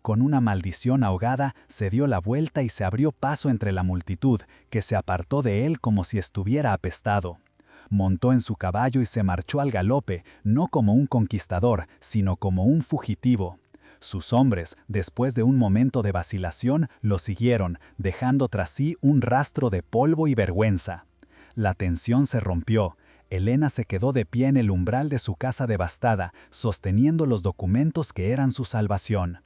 Con una maldición ahogada, se dio la vuelta y se abrió paso entre la multitud, que se apartó de él como si estuviera apestado. Montó en su caballo y se marchó al galope, no como un conquistador, sino como un fugitivo. Sus hombres, después de un momento de vacilación, lo siguieron, dejando tras sí un rastro de polvo y vergüenza. La tensión se rompió. Elena se quedó de pie en el umbral de su casa devastada, sosteniendo los documentos que eran su salvación.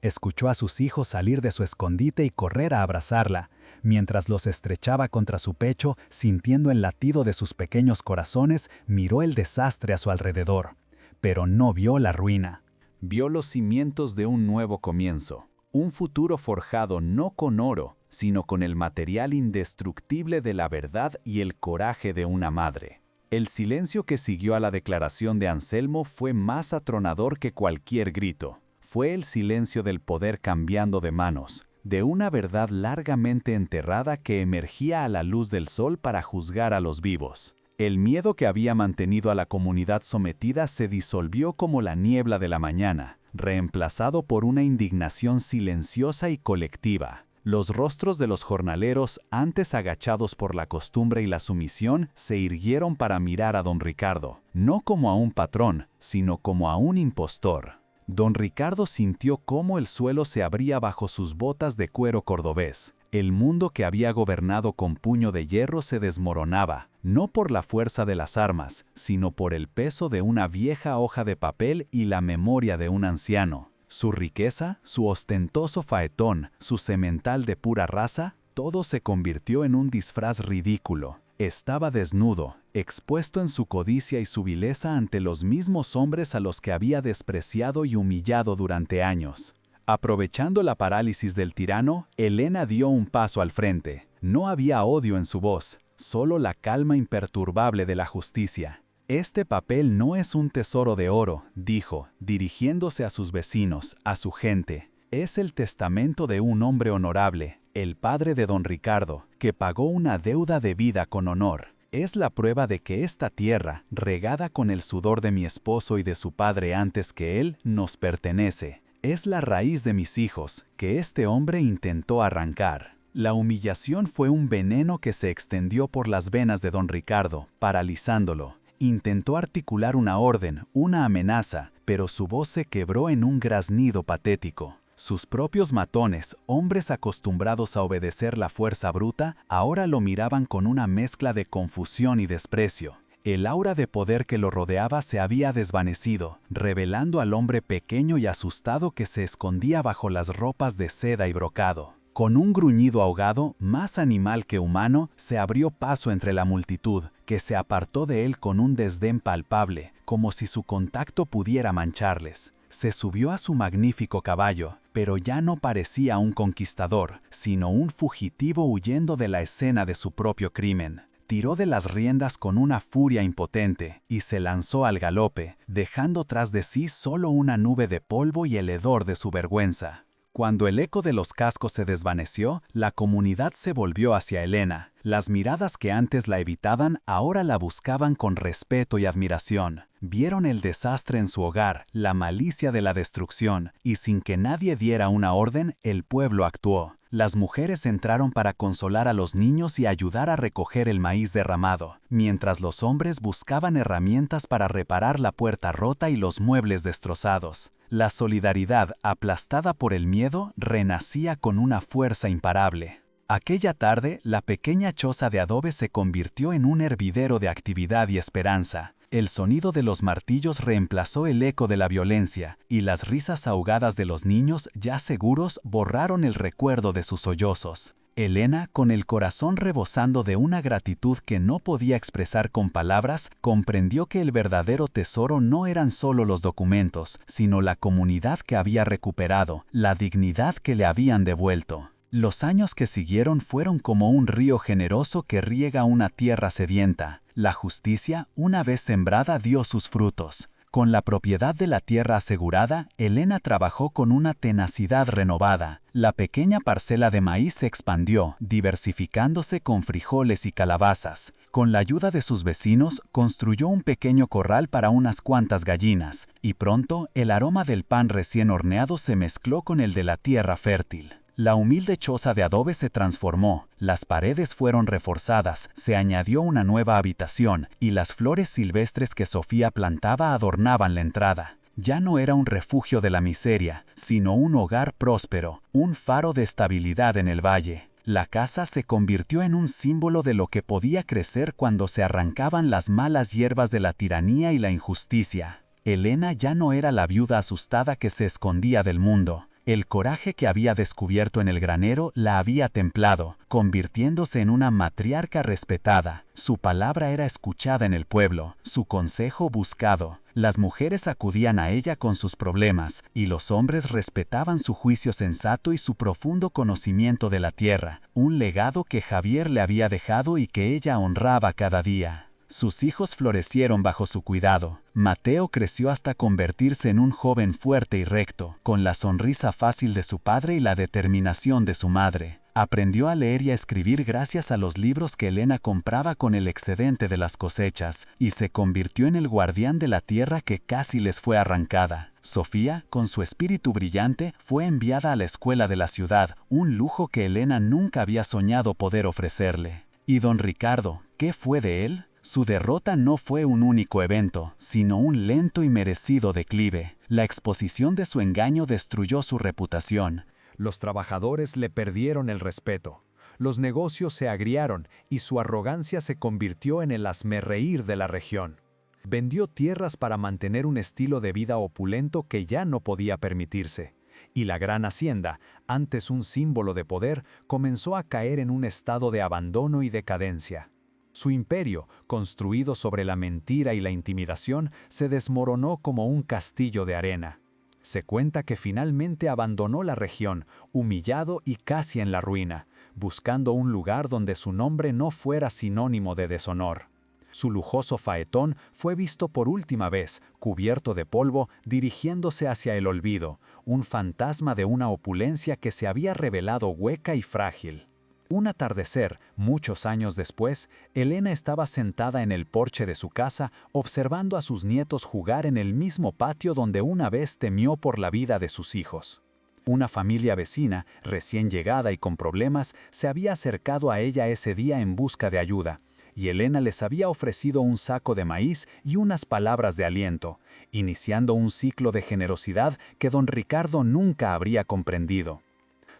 Escuchó a sus hijos salir de su escondite y correr a abrazarla. Mientras los estrechaba contra su pecho, sintiendo el latido de sus pequeños corazones, miró el desastre a su alrededor. Pero no vio la ruina. Vio los cimientos de un nuevo comienzo, un futuro forjado no con oro, sino con el material indestructible de la verdad y el coraje de una madre. El silencio que siguió a la declaración de Anselmo fue más atronador que cualquier grito. Fue el silencio del poder cambiando de manos, de una verdad largamente enterrada que emergía a la luz del sol para juzgar a los vivos. El miedo que había mantenido a la comunidad sometida se disolvió como la niebla de la mañana, reemplazado por una indignación silenciosa y colectiva. Los rostros de los jornaleros, antes agachados por la costumbre y la sumisión, se irguieron para mirar a don Ricardo, no como a un patrón, sino como a un impostor. Don Ricardo sintió cómo el suelo se abría bajo sus botas de cuero cordobés. El mundo que había gobernado con puño de hierro se desmoronaba, no por la fuerza de las armas, sino por el peso de una vieja hoja de papel y la memoria de un anciano. Su riqueza, su ostentoso faetón, su semental de pura raza, todo se convirtió en un disfraz ridículo. Estaba desnudo, expuesto en su codicia y su vileza ante los mismos hombres a los que había despreciado y humillado durante años. Aprovechando la parálisis del tirano, Elena dio un paso al frente. No había odio en su voz, solo la calma imperturbable de la justicia. «Este papel no es un tesoro de oro», dijo, dirigiéndose a sus vecinos, a su gente. «Es el testamento de un hombre honorable, el padre de don Ricardo, que pagó una deuda de vida con honor. Es la prueba de que esta tierra, regada con el sudor de mi esposo y de su padre antes que él, nos pertenece. Es la raíz de mis hijos, que este hombre intentó arrancar». La humillación fue un veneno que se extendió por las venas de don Ricardo, paralizándolo. Intentó articular una orden, una amenaza, pero su voz se quebró en un graznido patético. Sus propios matones, hombres acostumbrados a obedecer la fuerza bruta, ahora lo miraban con una mezcla de confusión y desprecio. El aura de poder que lo rodeaba se había desvanecido, revelando al hombre pequeño y asustado que se escondía bajo las ropas de seda y brocado. Con un gruñido ahogado, más animal que humano, se abrió paso entre la multitud, que se apartó de él con un desdén palpable, como si su contacto pudiera mancharles. Se subió a su magnífico caballo, pero ya no parecía un conquistador, sino un fugitivo huyendo de la escena de su propio crimen. Tiró de las riendas con una furia impotente y se lanzó al galope, dejando tras de sí solo una nube de polvo y el hedor de su vergüenza. Cuando el eco de los cascos se desvaneció, la comunidad se volvió hacia Helena. Las miradas que antes la evitaban ahora la buscaban con respeto y admiración. Vieron el desastre en su hogar, la malicia de la destrucción, y sin que nadie diera una orden, el pueblo actuó. Las mujeres entraron para consolar a los niños y ayudar a recoger el maíz derramado, mientras los hombres buscaban herramientas para reparar la puerta rota y los muebles destrozados. La solidaridad, aplastada por el miedo, renacía con una fuerza imparable. Aquella tarde, la pequeña choza de adobe se convirtió en un hervidero de actividad y esperanza. El sonido de los martillos reemplazó el eco de la violencia, y las risas ahogadas de los niños, ya seguros, borraron el recuerdo de sus sollozos. Helena, con el corazón rebosando de una gratitud que no podía expresar con palabras, comprendió que el verdadero tesoro no eran solo los documentos, sino la comunidad que había recuperado, la dignidad que le habían devuelto. Los años que siguieron fueron como un río generoso que riega una tierra sedienta. La justicia, una vez sembrada, dio sus frutos. Con la propiedad de la tierra asegurada, Helena trabajó con una tenacidad renovada. La pequeña parcela de maíz se expandió, diversificándose con frijoles y calabazas. Con la ayuda de sus vecinos, construyó un pequeño corral para unas cuantas gallinas, y pronto el aroma del pan recién horneado se mezcló con el de la tierra fértil. La humilde choza de adobe se transformó, las paredes fueron reforzadas, se añadió una nueva habitación y las flores silvestres que Sofía plantaba adornaban la entrada. Ya no era un refugio de la miseria, sino un hogar próspero, un faro de estabilidad en el valle. La casa se convirtió en un símbolo de lo que podía crecer cuando se arrancaban las malas hierbas de la tiranía y la injusticia. Helena ya no era la viuda asustada que se escondía del mundo. El coraje que había descubierto en el granero la había templado, convirtiéndose en una matriarca respetada. Su palabra era escuchada en el pueblo, su consejo buscado. Las mujeres acudían a ella con sus problemas, y los hombres respetaban su juicio sensato y su profundo conocimiento de la tierra, un legado que Javier le había dejado y que ella honraba cada día. Sus hijos florecieron bajo su cuidado. Mateo creció hasta convertirse en un joven fuerte y recto, con la sonrisa fácil de su padre y la determinación de su madre. Aprendió a leer y a escribir gracias a los libros que Helena compraba con el excedente de las cosechas, y se convirtió en el guardián de la tierra que casi les fue arrancada. Sofía, con su espíritu brillante, fue enviada a la escuela de la ciudad, un lujo que Helena nunca había soñado poder ofrecerle. ¿Y don Ricardo, qué fue de él? Su derrota no fue un único evento, sino un lento y merecido declive. La exposición de su engaño destruyó su reputación. Los trabajadores le perdieron el respeto. Los negocios se agriaron y su arrogancia se convirtió en el hazmerreír de la región. Vendió tierras para mantener un estilo de vida opulento que ya no podía permitirse. Y la gran hacienda, antes un símbolo de poder, comenzó a caer en un estado de abandono y decadencia. Su imperio, construido sobre la mentira y la intimidación, se desmoronó como un castillo de arena. Se cuenta que finalmente abandonó la región, humillado y casi en la ruina, buscando un lugar donde su nombre no fuera sinónimo de deshonor. Su lujoso faetón fue visto por última vez, cubierto de polvo, dirigiéndose hacia el olvido, un fantasma de una opulencia que se había revelado hueca y frágil. Un atardecer, muchos años después, Helena estaba sentada en el porche de su casa observando a sus nietos jugar en el mismo patio donde una vez temió por la vida de sus hijos. Una familia vecina, recién llegada y con problemas, se había acercado a ella ese día en busca de ayuda, y Helena les había ofrecido un saco de maíz y unas palabras de aliento, iniciando un ciclo de generosidad que don Ricardo nunca habría comprendido.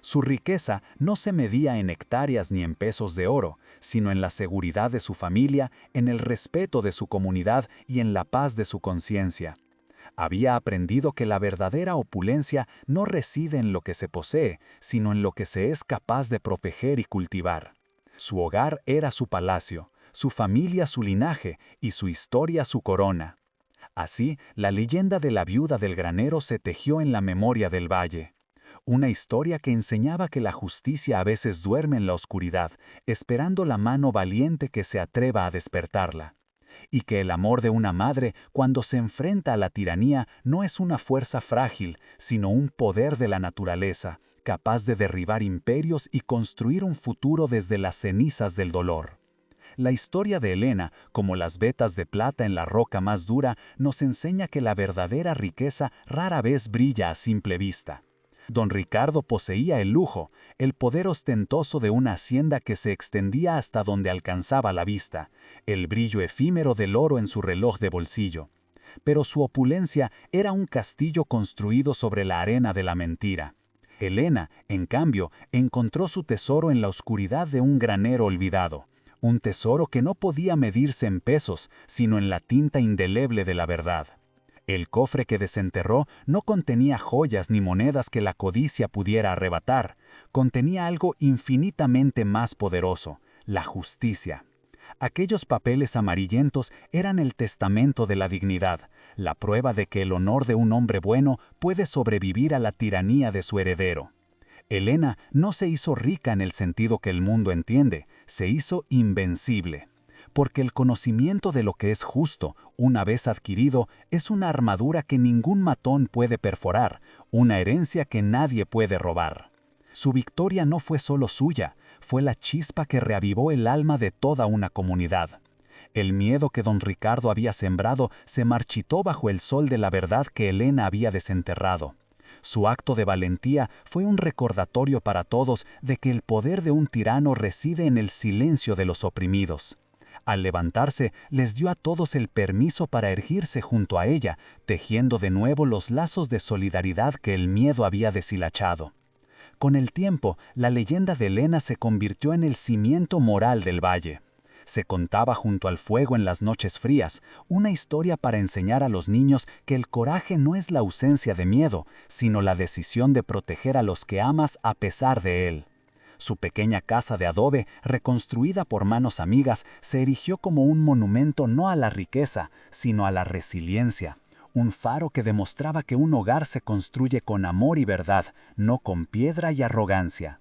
Su riqueza no se medía en hectáreas ni en pesos de oro, sino en la seguridad de su familia, en el respeto de su comunidad y en la paz de su conciencia. Había aprendido que la verdadera opulencia no reside en lo que se posee, sino en lo que se es capaz de proteger y cultivar. Su hogar era su palacio, su familia su linaje y su historia su corona. Así, la leyenda de la viuda del granero se tejió en la memoria del valle. Una historia que enseñaba que la justicia a veces duerme en la oscuridad, esperando la mano valiente que se atreva a despertarla. Y que el amor de una madre, cuando se enfrenta a la tiranía, no es una fuerza frágil, sino un poder de la naturaleza, capaz de derribar imperios y construir un futuro desde las cenizas del dolor. La historia de Helena, como las vetas de plata en la roca más dura, nos enseña que la verdadera riqueza rara vez brilla a simple vista. Don Ricardo poseía el lujo, el poder ostentoso de una hacienda que se extendía hasta donde alcanzaba la vista, el brillo efímero del oro en su reloj de bolsillo. Pero su opulencia era un castillo construido sobre la arena de la mentira. Helena, en cambio, encontró su tesoro en la oscuridad de un granero olvidado. Un tesoro que no podía medirse en pesos, sino en la tinta indeleble de la verdad. El cofre que desenterró no contenía joyas ni monedas que la codicia pudiera arrebatar, contenía algo infinitamente más poderoso, la justicia. Aquellos papeles amarillentos eran el testamento de la dignidad, la prueba de que el honor de un hombre bueno puede sobrevivir a la tiranía de su heredero. Helena no se hizo rica en el sentido que el mundo entiende, se hizo invencible. Porque el conocimiento de lo que es justo, una vez adquirido, es una armadura que ningún matón puede perforar, una herencia que nadie puede robar. Su victoria no fue solo suya, fue la chispa que reavivó el alma de toda una comunidad. El miedo que don Ricardo había sembrado se marchitó bajo el sol de la verdad que Helena había desenterrado. Su acto de valentía fue un recordatorio para todos de que el poder de un tirano reside en el silencio de los oprimidos. Al levantarse, les dio a todos el permiso para erguirse junto a ella, tejiendo de nuevo los lazos de solidaridad que el miedo había deshilachado. Con el tiempo, la leyenda de Helena se convirtió en el cimiento moral del valle. Se contaba junto al fuego en las noches frías, una historia para enseñar a los niños que el coraje no es la ausencia de miedo, sino la decisión de proteger a los que amas a pesar de él. Su pequeña casa de adobe, reconstruida por manos amigas, se erigió como un monumento no a la riqueza, sino a la resiliencia. Un faro que demostraba que un hogar se construye con amor y verdad, no con piedra y arrogancia.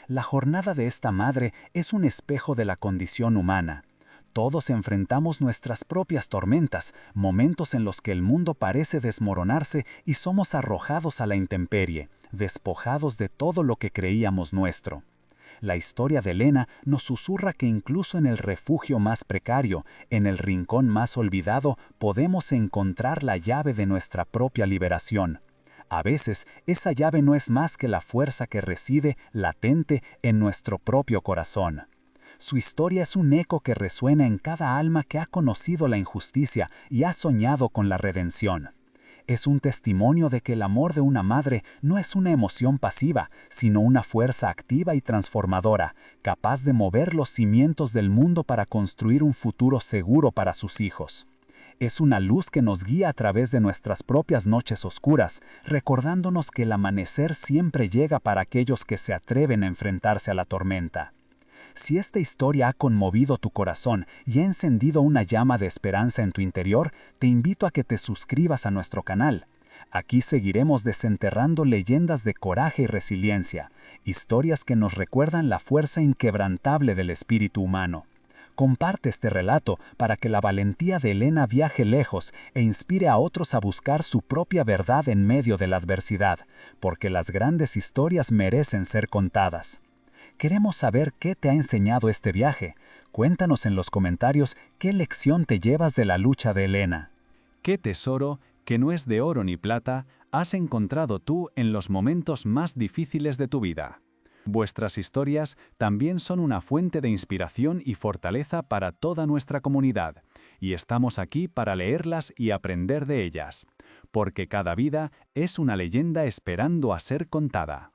La jornada de esta madre es un espejo de la condición humana. Todos enfrentamos nuestras propias tormentas, momentos en los que el mundo parece desmoronarse y somos arrojados a la intemperie, despojados de todo lo que creíamos nuestro. La historia de Helena nos susurra que incluso en el refugio más precario, en el rincón más olvidado, podemos encontrar la llave de nuestra propia liberación. A veces, esa llave no es más que la fuerza que reside, latente, en nuestro propio corazón. Su historia es un eco que resuena en cada alma que ha conocido la injusticia y ha soñado con la redención. Es un testimonio de que el amor de una madre no es una emoción pasiva, sino una fuerza activa y transformadora, capaz de mover los cimientos del mundo para construir un futuro seguro para sus hijos. Es una luz que nos guía a través de nuestras propias noches oscuras, recordándonos que el amanecer siempre llega para aquellos que se atreven a enfrentarse a la tormenta. Si esta historia ha conmovido tu corazón y ha encendido una llama de esperanza en tu interior, te invito a que te suscribas a nuestro canal. Aquí seguiremos desenterrando leyendas de coraje y resiliencia, historias que nos recuerdan la fuerza inquebrantable del espíritu humano. Comparte este relato para que la valentía de Helena viaje lejos e inspire a otros a buscar su propia verdad en medio de la adversidad, porque las grandes historias merecen ser contadas. Queremos saber qué te ha enseñado este viaje. Cuéntanos en los comentarios qué lección te llevas de la lucha de Helena. ¿Qué tesoro, que no es de oro ni plata, has encontrado tú en los momentos más difíciles de tu vida? Vuestras historias también son una fuente de inspiración y fortaleza para toda nuestra comunidad, y estamos aquí para leerlas y aprender de ellas, porque cada vida es una leyenda esperando a ser contada.